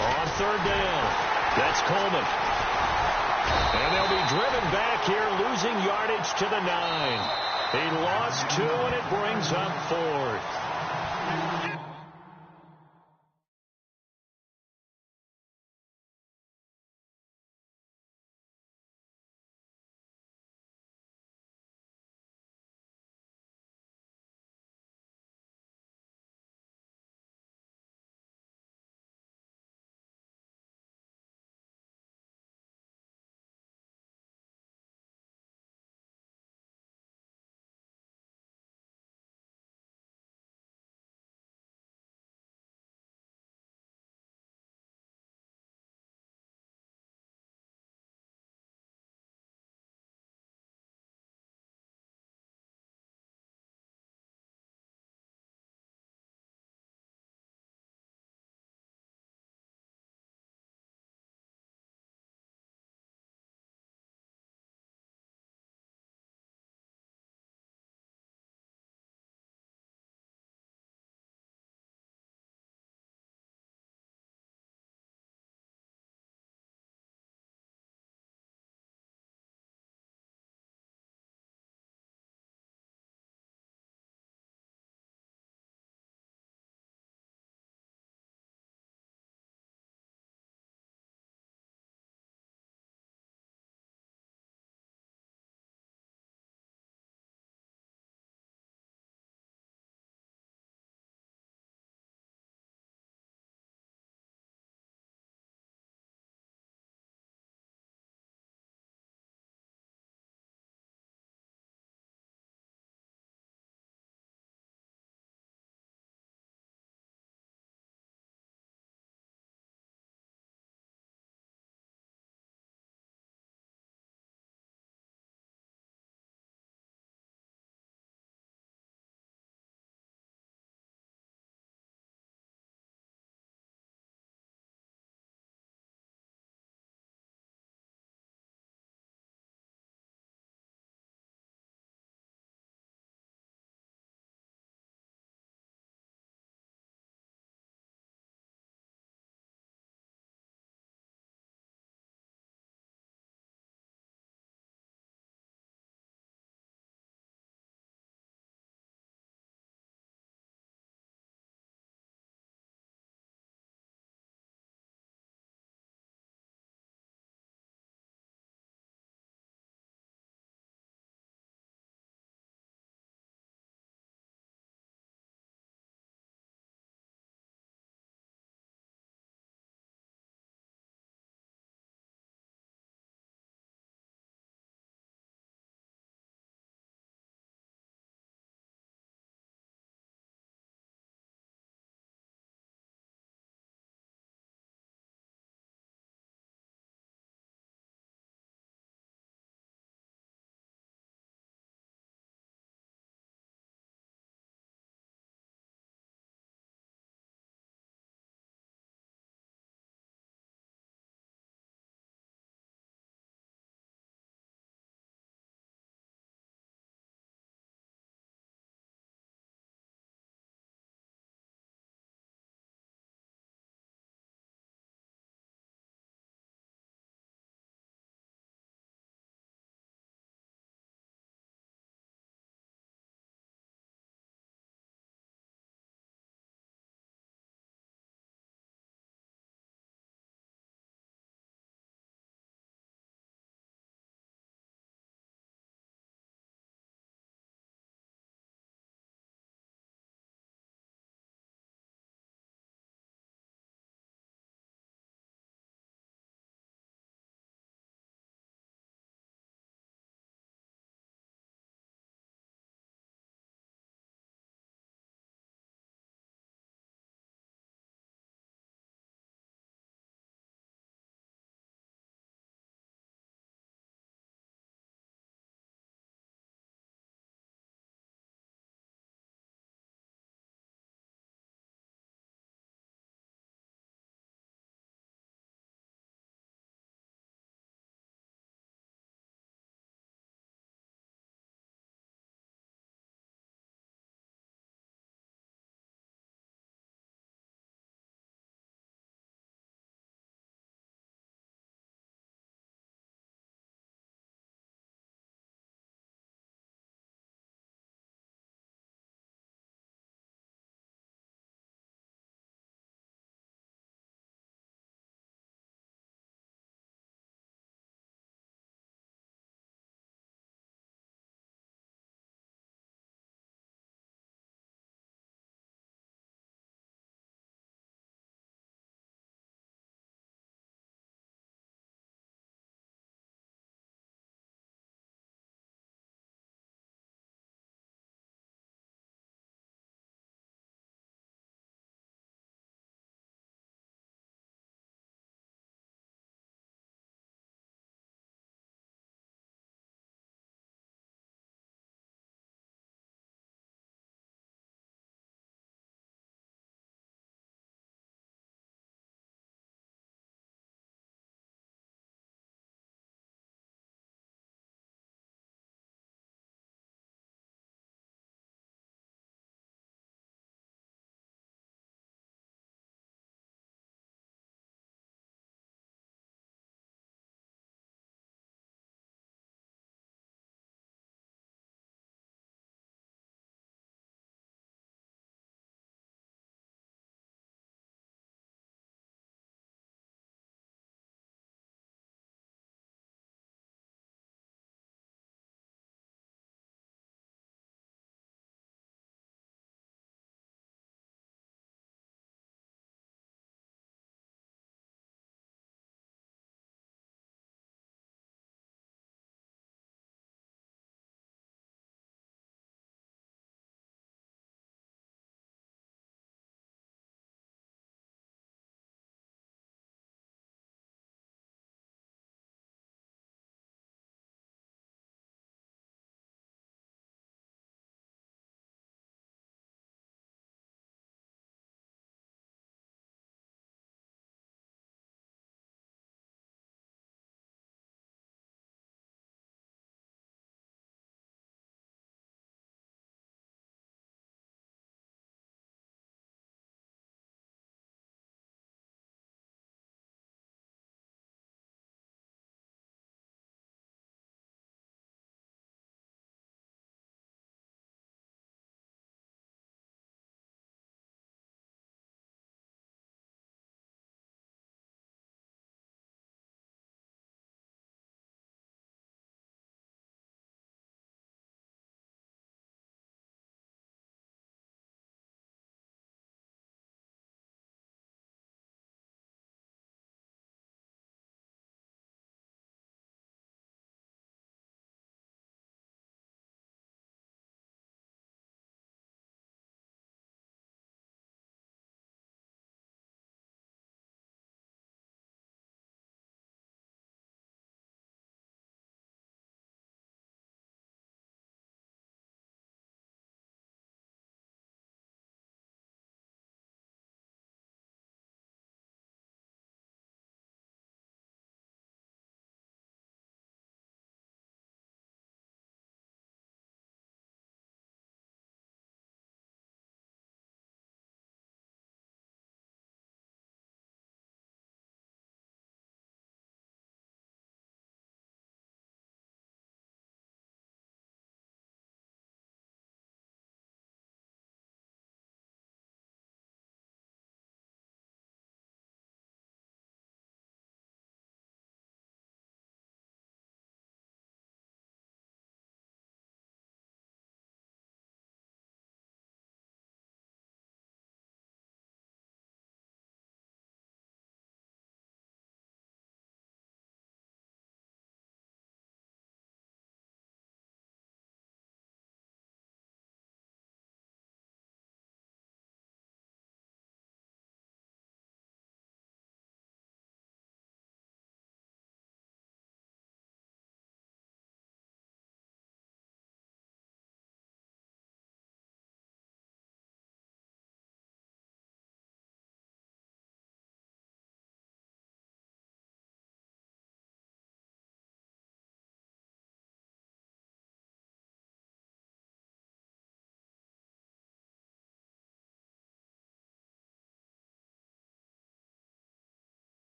On 3rd down, that's Coleman. And they'll be driven back here, losing yardage to the 9. He lost 2, and it brings up 4th.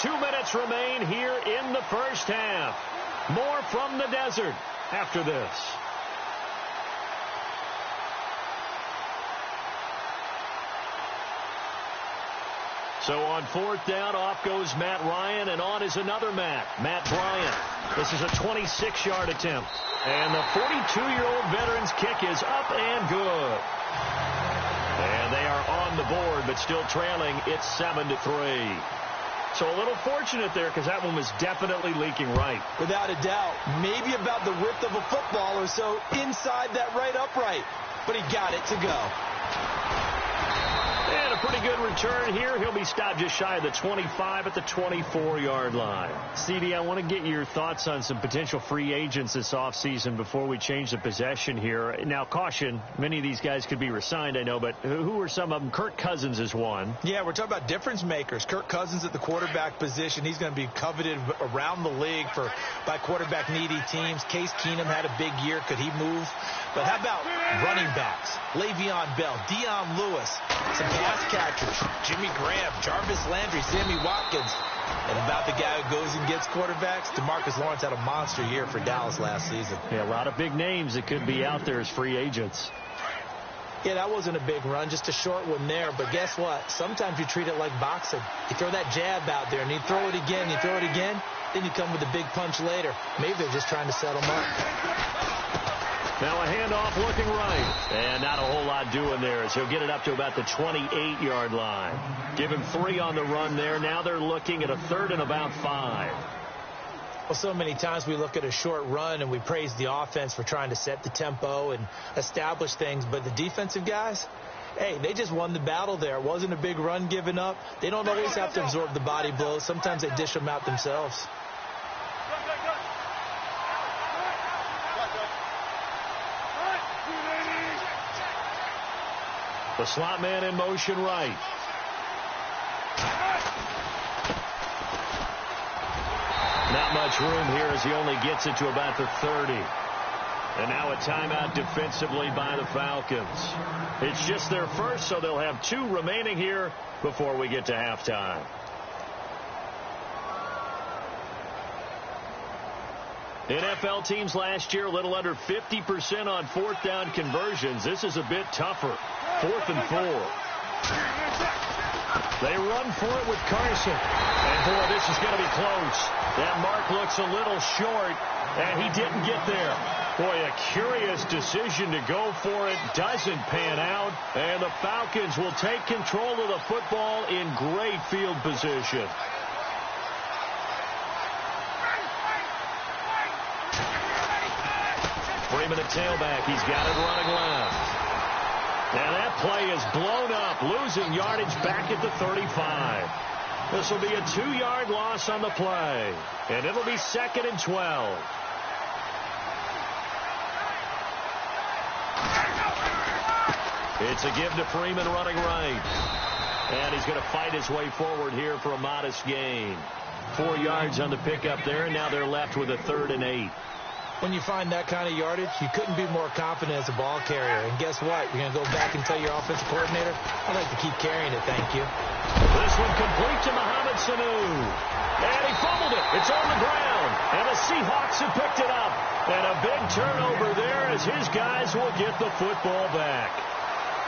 2 minutes remain here in the first half. More from the desert after this. So on 4th down, off goes Matt Ryan, and on is another Matt Bryant. This is a 26-yard attempt. And the 42-year-old veteran's kick is up and good. And they are on the board, but still trailing. It's 7-3. So a little fortunate there because that one was definitely leaking right. Without a doubt. Maybe about the width of a football or so inside that right upright. But he got it to go. And a pretty good return here. He'll be stopped just shy of the 25 at the 24-yard line. CD, I want to get your thoughts on some potential free agents this offseason before we change the possession here. Now, caution, many of these guys could be re-signed, I know, but who are some of them? Kirk Cousins is one. Yeah, we're talking about difference makers. Kirk Cousins at the quarterback position. He's going to be coveted around the league by quarterback-needy teams. Case Keenum had a big year. Could he move? But how about running backs? Le'Veon Bell, Dion Lewis, some pass catchers, Jimmy Graham, Jarvis Landry, Sammy Watkins. And about the guy who goes and gets quarterbacks, DeMarcus Lawrence had a monster year for Dallas last season. Yeah, a lot of big names that could be out there as free agents. Yeah, that wasn't a big run, just a short one there. But guess what? Sometimes you treat it like boxing. You throw that jab out there, and you throw it again, then you come with a big punch later. Maybe they're just trying to set them up. Now a handoff looking right. And not a whole lot doing there as he'll get it up to about the 28-yard line. Give him 3 on the run there. Now they're looking at a 3rd and about 5. Well, so many times we look at a short run and we praise the offense for trying to set the tempo and establish things. But the defensive guys, hey, they just won the battle there. It wasn't a big run given up. They don't always have to absorb the body blows. Sometimes they dish them out themselves. The slot man in motion right. Not much room here as he only gets it to about the 30. And now a timeout defensively by the Falcons. It's just their first, so they'll have 2 remaining here before we get to halftime. NFL teams last year a little under 50% on 4th down conversions. This is a bit tougher. 4th and 4. They run for it with Carson. And, boy, this is going to be close. That mark looks a little short, and he didn't get there. Boy, a curious decision to go for it. Doesn't pan out, and the Falcons will take control of the football in great field position. Freeman at tailback. He's got it running left. Now that play is blown up, losing yardage back at the 35. This will be a 2-yard loss on the play, and it'll be 2nd and 12. It's a give to Freeman running right. And he's going to fight his way forward here for a modest gain. 4 yards on the pickup there, and now they're left with a 3rd and 8. When you find that kind of yardage, you couldn't be more confident as a ball carrier. And guess what? You're going to go back and tell your offensive coordinator, I'd like to keep carrying it, thank you. This one complete to Mohamed Sanu. And he fumbled it. It's on the ground. And the Seahawks have picked it up. And a big turnover there as his guys will get the football back.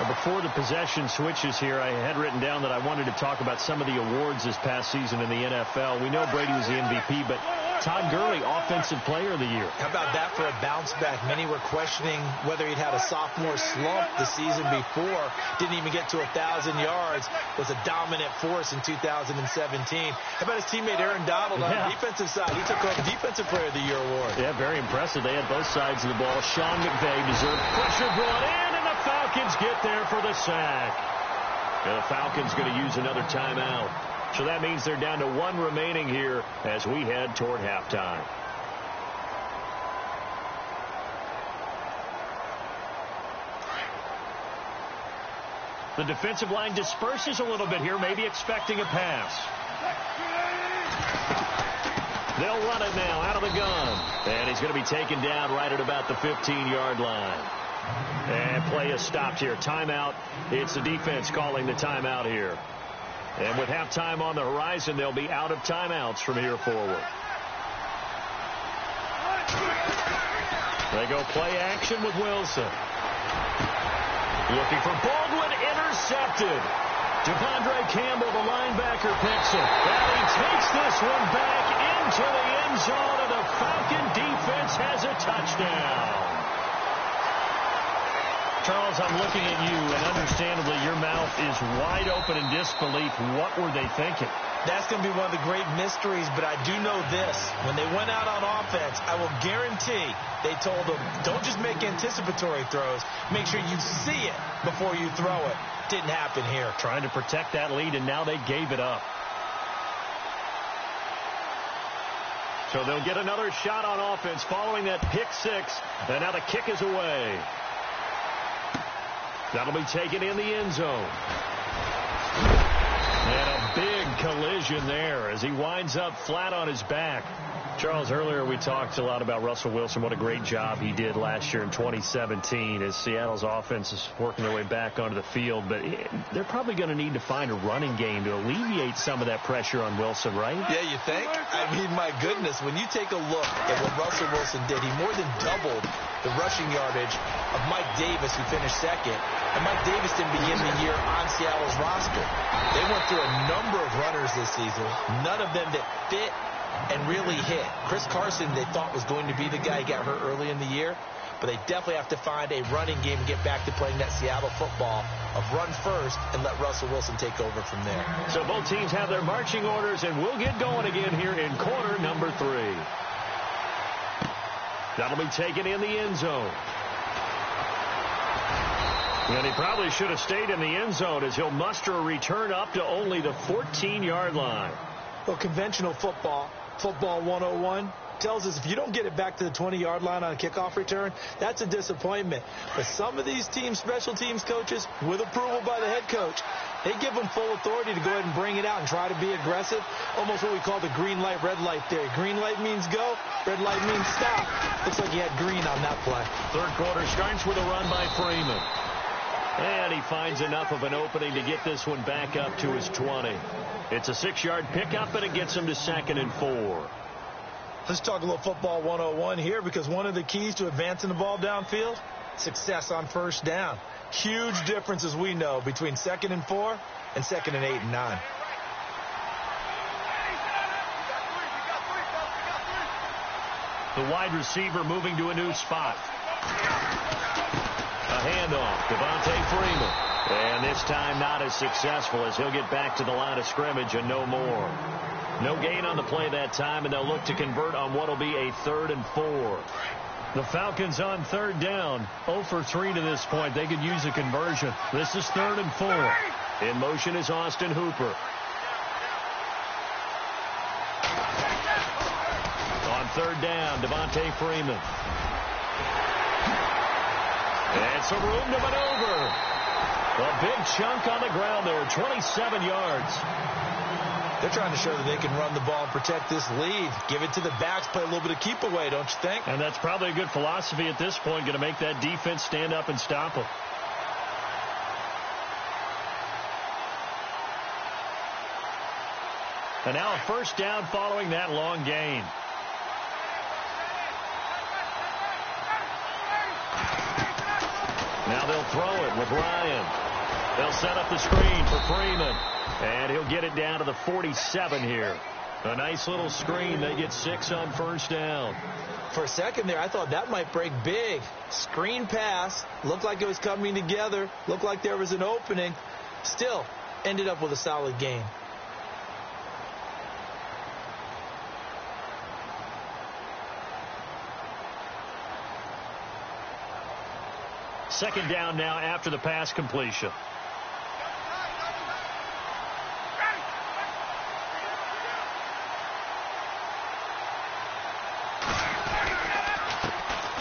Before the possession switches here, I had written down that I wanted to talk about some of the awards this past season in the NFL. We know Brady was the MVP, but Todd Gurley, Offensive Player of the Year. How about that for a bounce back? Many were questioning whether he'd had a sophomore slump the season before. Didn't even get to 1,000 yards. Was a dominant force in 2017. How about his teammate Aaron Donald on the defensive side? He took home Defensive Player of the Year award. Yeah, very impressive. They had both sides of the ball. Sean McVay deserved pressure brought in, and the Falcons get there for the sack. And the Falcons going to use another timeout. So that means they're down to 1 remaining here as we head toward halftime. The defensive line disperses a little bit here, maybe expecting a pass. They'll run it now out of the gun. And he's going to be taken down right at about the 15-yard line. And play is stopped here. Timeout. It's the defense calling the timeout here. And with halftime on the horizon, they'll be out of timeouts from here forward. They go play action with Wilson. Looking for Baldwin, intercepted. Devondre Campbell, the linebacker, picks it. And he takes this one back into the end zone, and the Falcon defense has a touchdown. Charles, I'm looking at you, and understandably, your mouth is wide open in disbelief. What were they thinking? That's going to be one of the great mysteries, but I do know this. When they went out on offense, I will guarantee they told them, don't just make anticipatory throws. Make sure you see it before you throw it. Didn't happen here. Trying to protect that lead, and now they gave it up. So they'll get another shot on offense following that pick six, and now the kick is away. That'll be taken in the end zone. And a big collision there as he winds up flat on his back. Charles, earlier we talked a lot about Russell Wilson, what a great job he did last year in 2017 as Seattle's offense is working their way back onto the field. But they're probably going to need to find a running game to alleviate some of that pressure on Wilson, right? Yeah, you think? I mean, my goodness, when you take a look at what Russell Wilson did, he more than doubled the rushing yardage of Mike Davis, who finished second. And Mike Davis didn't begin the year on Seattle's roster. They went through a number of runners this season, none of them that fit and really hit. Chris Carson, they thought, was going to be the guy who got hurt early in the year, but they definitely have to find a running game and get back to playing that Seattle football of run first and let Russell Wilson take over from there. So both teams have their marching orders, and we'll get going again here in quarter number 3. That'll be taken in the end zone. And he probably should have stayed in the end zone as he'll muster a return up to only the 14-yard line. Well, conventional football 101, tells us if you don't get it back to the 20-yard line on a kickoff return, that's a disappointment. But some of these teams, special teams coaches, with approval by the head coach, they give them full authority to go ahead and bring it out and try to be aggressive. Almost what we call the green light, red light theory. Green light means go, red light means stop. Looks like he had green on that play. Third quarter starts with a run by Freeman. And he finds enough of an opening to get this one back up to his 20. It's a 6-yard pickup, and it gets him to 2nd and 4. Let's talk a little football 101 here, because one of the keys to advancing the ball downfield, success on first down. Huge difference, as we know, between 2nd and 4 and 2nd and 8 and 9. The wide receiver moving to a new spot. A handoff, Devontae Freeman. And this time not as successful as he'll get back to the line of scrimmage and no more. No gain on the play that time, and they'll look to convert on what will be a 3rd and 4. The Falcons on 3rd down, 0 for 3 to this point. They could use a conversion. This is 3rd and 4. In motion is Austin Hooper. On 3rd down, Devontae Freeman. And some room to maneuver. A big chunk on the ground there, 27 yards. They're trying to show that they can run the ball and protect this lead. Give it to the backs, play a little bit of keep away, don't you think? And that's probably a good philosophy at this point, going to make that defense stand up and stop them. And now a first down following that long gain. Now they'll throw it with Ryan. They'll set up the screen for Freeman. And he'll get it down to the 47 here. A nice little screen. They get 6 on first down. For a second there, I thought that might break big. Screen pass. Looked like it was coming together. Looked like there was an opening. Still, ended up with a solid gain. Second down now after the pass completion.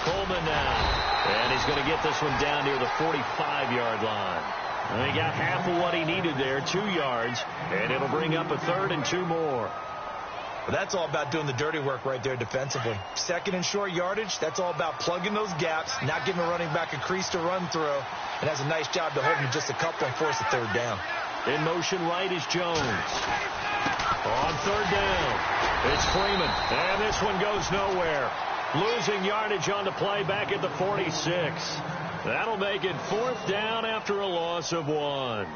Coleman now. And he's going to get this one down near the 45-yard line. And he got half of what he needed there, 2 yards. And it'll bring up a 3rd and 2 more. Well, that's all about doing the dirty work right there defensively. 2nd and short yardage, that's all about plugging those gaps, not giving a running back a crease to run through, and has a nice job to hold him just a couple and force a 3rd down. In motion right is Jones. On third down, it's Freeman. And this one goes nowhere. Losing yardage on the play back at the 46. That'll make it 4th down after a loss of 1.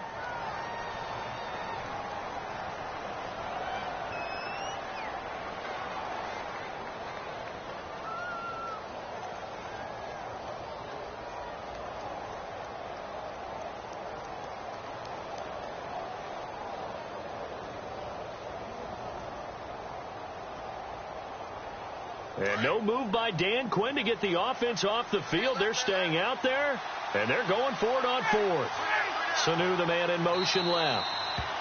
And no move by Dan Quinn to get the offense off the field. They're staying out there, and they're going for it on 4th. Sanu, the man in motion, left.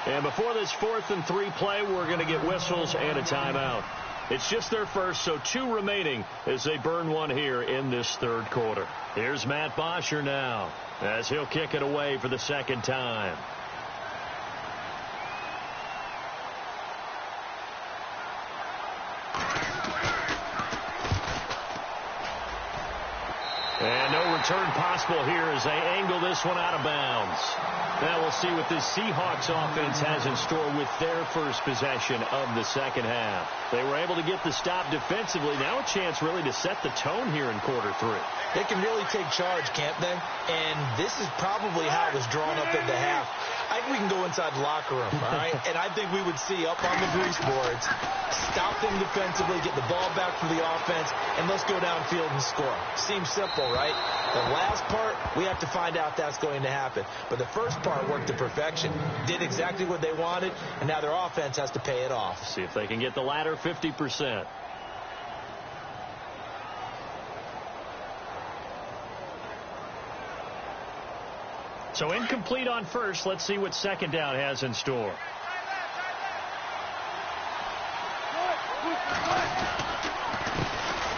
And before this 4th and 3 play, we're going to get whistles and a timeout. It's just their first, so 2 remaining as they burn one here in this 3rd quarter. Here's Matt Bosher now as he'll kick it away for the 2nd time. And no return possible here as they angle this one out of bounds. Now we'll see what this Seahawks offense has in store with their first possession of the 2nd half. They were able to get the stop defensively. Now a chance really to set the tone here in quarter 3. They can really take charge, can't they? And this is probably how it was drawn up at the half. I think we can go inside the locker room, all right? And I think we would see up on the grease boards, stop them defensively, get the ball back from the offense, and let's go downfield and score. Seems simple, right? The last part, we have to find out that's going to happen. But the first part worked to perfection. Did exactly what they wanted, and now their offense has to pay it off. See if they can get the latter 50%. So incomplete on first. Let's see what 2nd down has in store.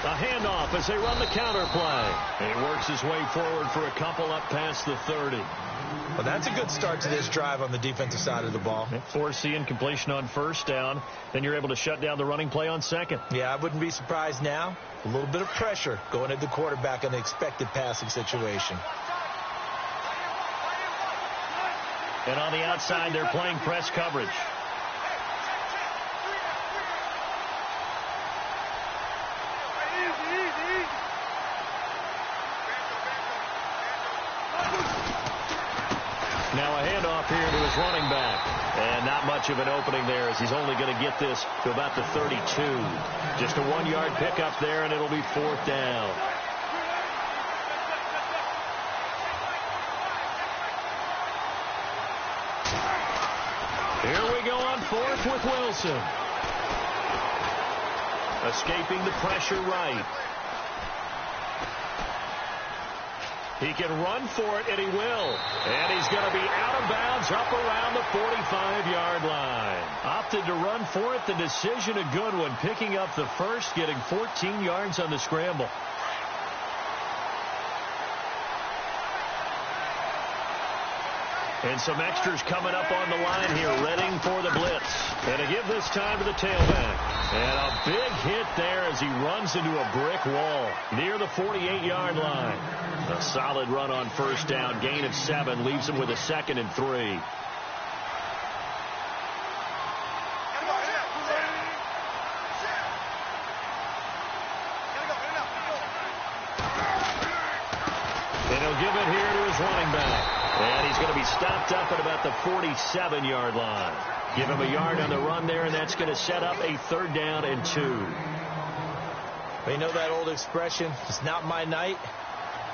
A handoff as they run the counter play. He works his way forward for a couple up past the 30. Well, that's a good start to this drive on the defensive side of the ball. Force the incompletion on 1st down. Then you're able to shut down the running play on 2nd. Yeah, I wouldn't be surprised now. A little bit of pressure going at the quarterback in the expected passing situation. And on the outside, they're playing press coverage. Now a handoff here to his running back. And not much of an opening there as he's only going to get this to about the 32. Just a 1-yard pickup there, and it'll be 4th down. Here we go on 4th with Wilson. Escaping the pressure right. He can run for it, and he will. And he's going to be out of bounds up around the 45-yard line. Opted to run for it. The decision a good one. Picking up the first, getting 14 yards on the scramble. And some extras coming up on the line here, readying for the blitz. And to give this time to the tailback. And a big hit there as he runs into a brick wall near the 48-yard line. A solid run on 1st down. Gain of 7 leaves him with a 2nd and 3. And he'll give it here to his running back. And he's going to be stopped up at about the 47-yard line. Give him a yard on the run there, and that's going to set up a 3rd down and 2. You know that old expression, it's not my night?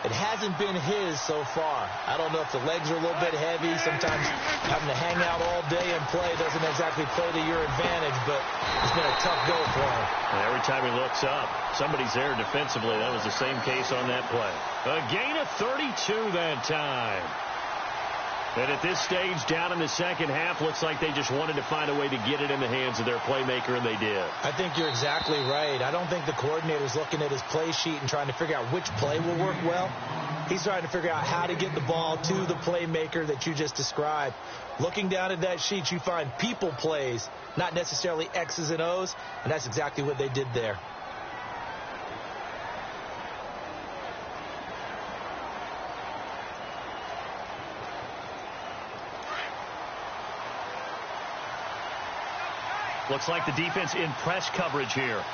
It hasn't been his so far. I don't know if the legs are a little bit heavy. Sometimes having to hang out all day and play doesn't exactly play to your advantage, but it's been a tough go for him. And every time he looks up, somebody's there defensively. That was the same case on that play. A gain of 32 that time. And at this stage, down in the 2nd half, looks like they just wanted to find a way to get it in the hands of their playmaker, and they did. I think you're exactly right. I don't think the coordinator's looking at his play sheet and trying to figure out which play will work well. He's trying to figure out how to get the ball to the playmaker that you just described. Looking down at that sheet, you find people plays, not necessarily X's and O's, and that's exactly what they did there. Looks like the defense in press coverage here.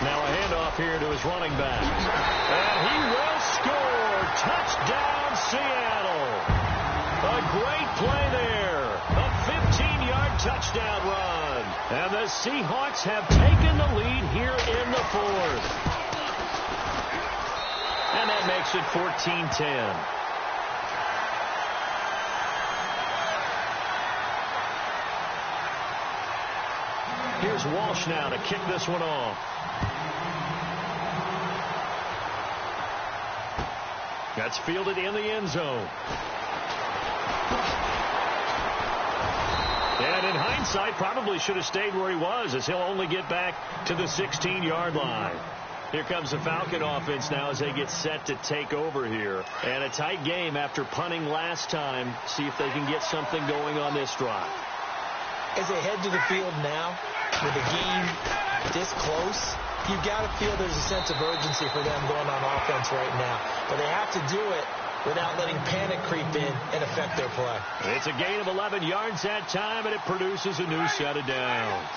Now a handoff here to his running back. And he will score. Touchdown, Seattle. A great play there. A 15-yard touchdown run. And the Seahawks have taken the lead here in the fourth. And that makes it 14-10. Here's Walsh now to kick this one off. That's fielded in the end zone. And in hindsight, probably should have stayed where he was, as he'll only get back to the 16-yard line. Here comes the Falcon offense now as they get set to take over here. And a tight game after punting last time. See if they can get something going on this drive. As they head to the field now, with the game this close, you've got to feel there's a sense of urgency for them going on offense right now. But they have to do it without letting panic creep in and affect their play. It's a gain of 11 yards that time, and it produces a new set of downs.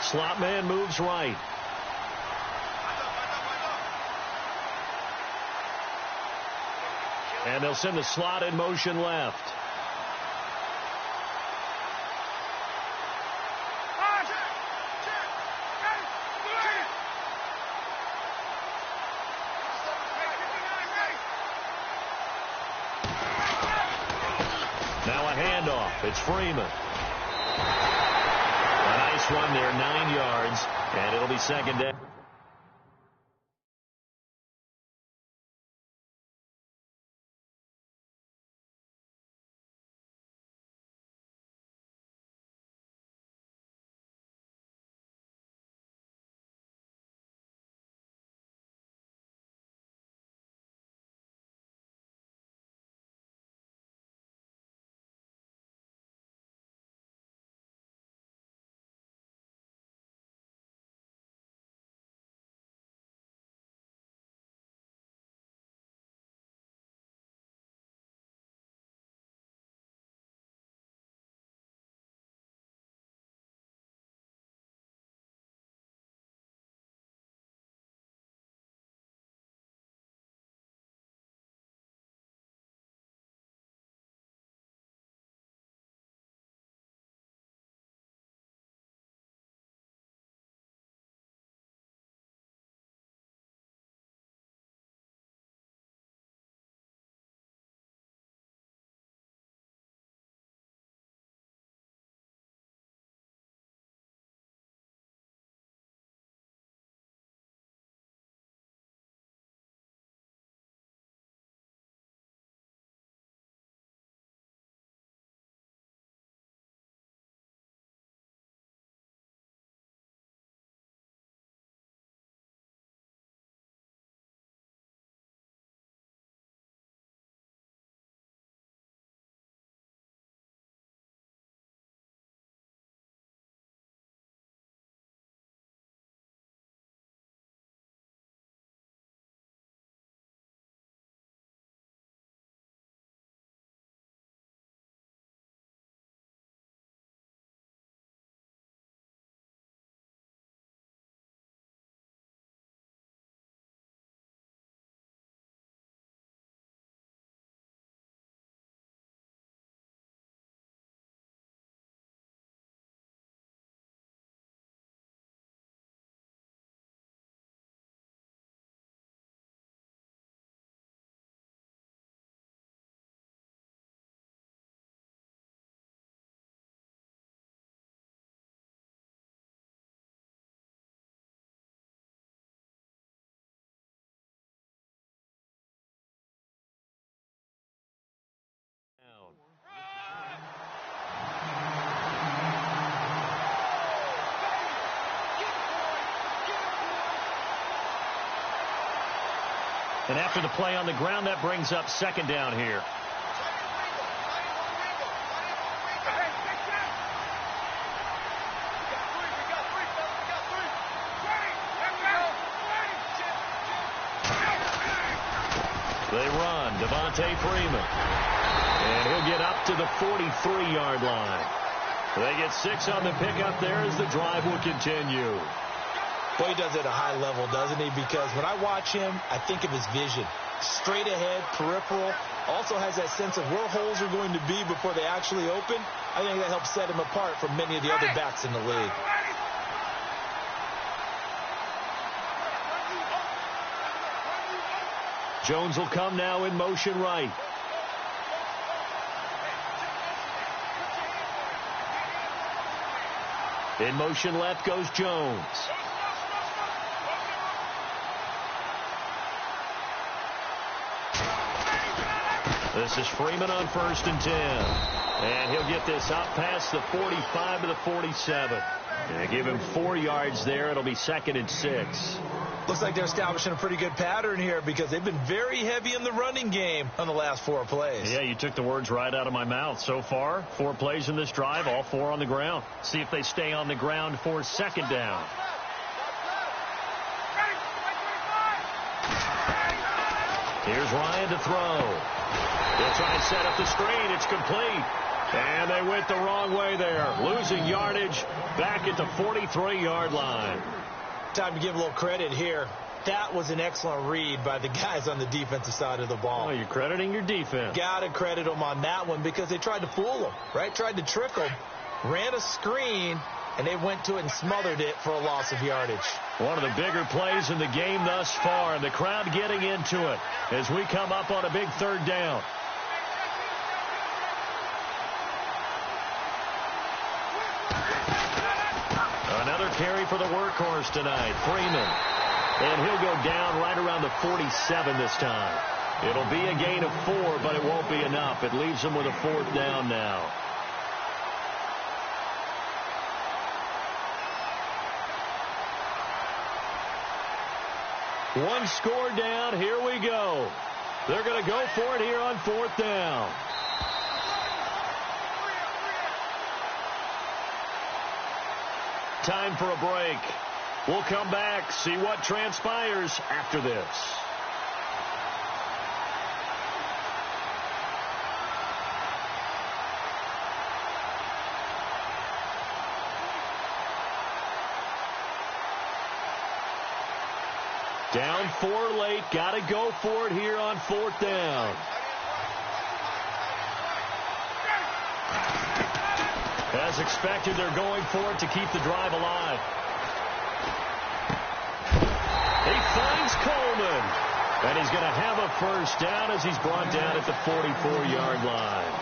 Slot man moves right. And they'll send the slot in motion left. Now a handoff. It's Freeman. A nice run there, 9 yards, and it'll be second down. And after the play on the ground, that brings up second down here. They run. Devontae Freeman. And he'll get up to the 43-yard line. They get 6 on the pickup there as the drive will continue. Boy, he does it at a high level, doesn't he? Because when I watch him, I think of his vision. Straight ahead, peripheral. Also has that sense of where holes are going to be before they actually open. I think that helps set him apart from many of the other backs in the league. Jones will come now in motion right. In motion left goes Jones. This is Freeman on 1st and 10. And he'll get this up past the 45 to the 47. And give him 4 yards there. It'll be 2nd and 6. Looks like they're establishing a pretty good pattern here because they've been very heavy in the running game on the last 4 plays. Yeah, you took the words right out of my mouth. So far, 4 plays in this drive, all 4 on the ground. See if they stay on the ground for 2nd down. Here's Ryan to throw. He'll try and set up the screen. It's complete. And they went the wrong way there. Losing yardage back at the 43-yard line. Time to give a little credit here. That was an excellent read by the guys on the defensive side of the ball. Oh, you're crediting your defense. Got to credit them on that one because they tried to fool them, right? Tried to trick them. Ran a screen, and they went to it and smothered it for a loss of yardage. One of the bigger plays in the game thus far, and the crowd getting into it as we come up on a big 3rd down. Another carry for the workhorse tonight, Freeman. And he'll go down right around the 47 this time. It'll be a gain of 4, but it won't be enough. It leaves them with a 4th down now. One score down. Here we go. They're going to go for it here on 4th down. Time for a break. We'll come back, see what transpires after this. Down 4 late. Got to go for it here on 4th down. As expected, they're going for it to keep the drive alive. He finds Coleman. And he's going to have a 1st down as he's brought down at the 44-yard line.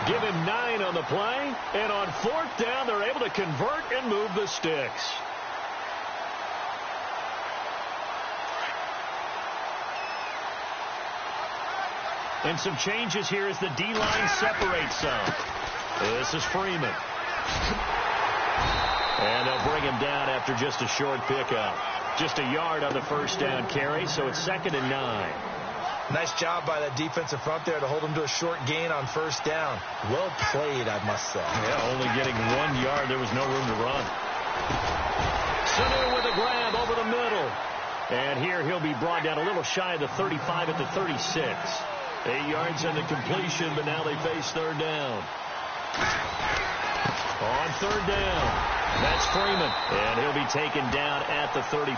Give him 9 on the play. And on 4th down, they're able to convert and move the sticks. And some changes here as the D-line separates some. This is Freeman. And they'll bring him down after just a short pickup. Just a yard on the 1st down carry, so it's 2nd and 9. Nice job by that defensive front there to hold him to a short gain on 1st down. Well played, I must say. Yeah, only getting 1 yard. There was no room to run. Sanu with a grab over the middle. And here he'll be brought down a little shy of the 35 at the 36. 8 yards on the completion, but now they face 3rd down. On 3rd down, that's Freeman, and he'll be taken down at the 34.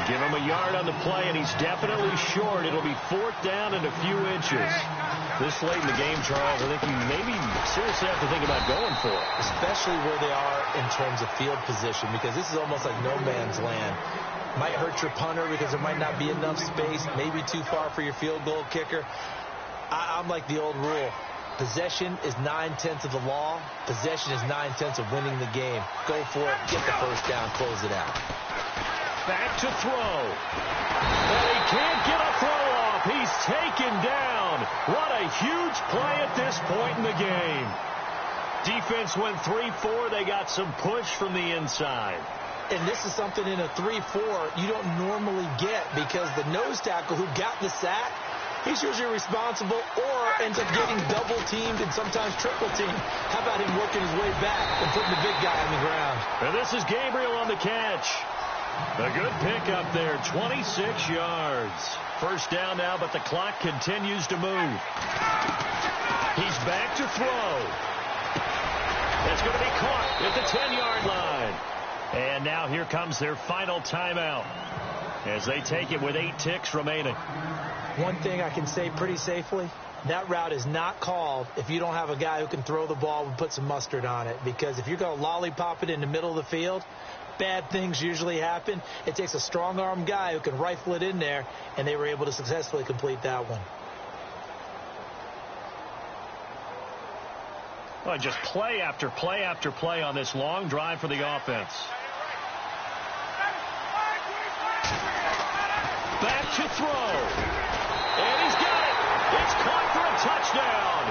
Give him a yard on the play, and he's definitely short. It'll be 4th down and a few inches. This late in the game, Charles, I think you maybe seriously have to think about going for it. Especially where they are in terms of field position, because this is almost like no man's land. Might hurt your punter because there might not be enough space, maybe too far for your field goal kicker. I'm like the old rule. Possession is 9/10 of the law. Possession is 9/10 of winning the game. Go for it. Get the 1st down. Close it out. Back to throw. But he can't get a throw off. He's taken down. What a huge play at this point in the game. Defense went 3-4. They got some push from the inside. And this is something in a 3-4 you don't normally get because the nose tackle who got the sack, he's usually responsible or ends up getting double-teamed and sometimes triple-teamed. How about him working his way back and putting the big guy on the ground? And this is Gabriel on the catch. A good pickup there, 26 yards. First down now, but the clock continues to move. He's back to throw. It's going to be caught at the 10-yard line. And now here comes their final timeout as they take it with 8 ticks remaining. One thing I can say pretty safely, that route is not called if you don't have a guy who can throw the ball and put some mustard on it. Because if you're going to lollipop it in the middle of the field, bad things usually happen. It takes a strong-arm guy who can rifle it in there, and they were able to successfully complete that one. Well, just play after play after play on this long drive for the offense. Back to throw. And he's got it. It's caught for a touchdown.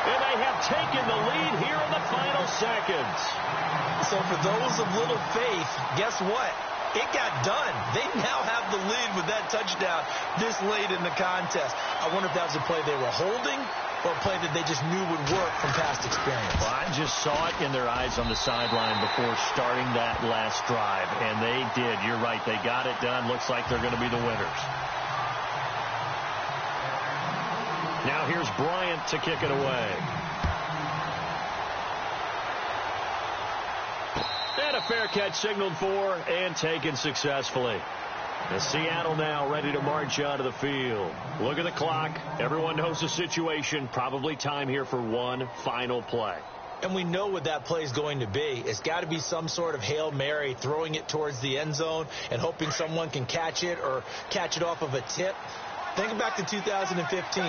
And they have taken the lead here in the final seconds. So for those of little faith, guess what? It got done. They now have the lead with that touchdown this late in the contest. I wonder if that was a play they were holding or a play that they just knew would work from past experience. Well, I just saw it in their eyes on the sideline before starting that last drive, and they did. You're right. They got it done. Looks like they're going to be the winners. Now here's Bryant to kick it away. And a fair catch signaled for and taken successfully. The Seattle now ready to march onto the field. Look at the clock. Everyone knows the situation. Probably time here for one final play. And we know what that play is going to be. It's got to be some sort of Hail Mary, throwing it towards the end zone and hoping someone can catch it or catch it off of a tip. Think back to 2015.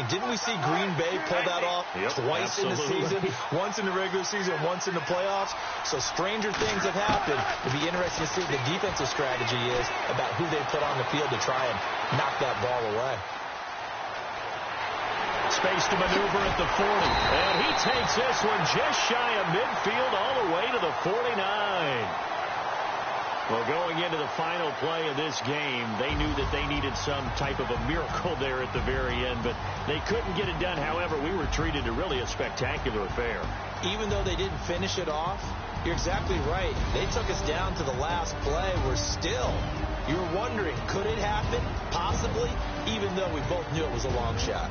Didn't we see Green Bay pull that off twice in the season? Once in the regular season, once in the playoffs. So stranger things have happened. It'll be interesting to see what the defensive strategy is about who they put on the field to try and knock that ball away. Space to maneuver at the 40. And he takes this one just shy of midfield all the way to the 49. Well, going into the final play of this game, they knew that they needed some type of a miracle there at the very end, but they couldn't get it done. However, we were treated to really a spectacular affair. Even though they didn't finish it off, you're exactly right. They took us down to the last play. You're wondering, could it happen? Possibly, even though we both knew it was a long shot.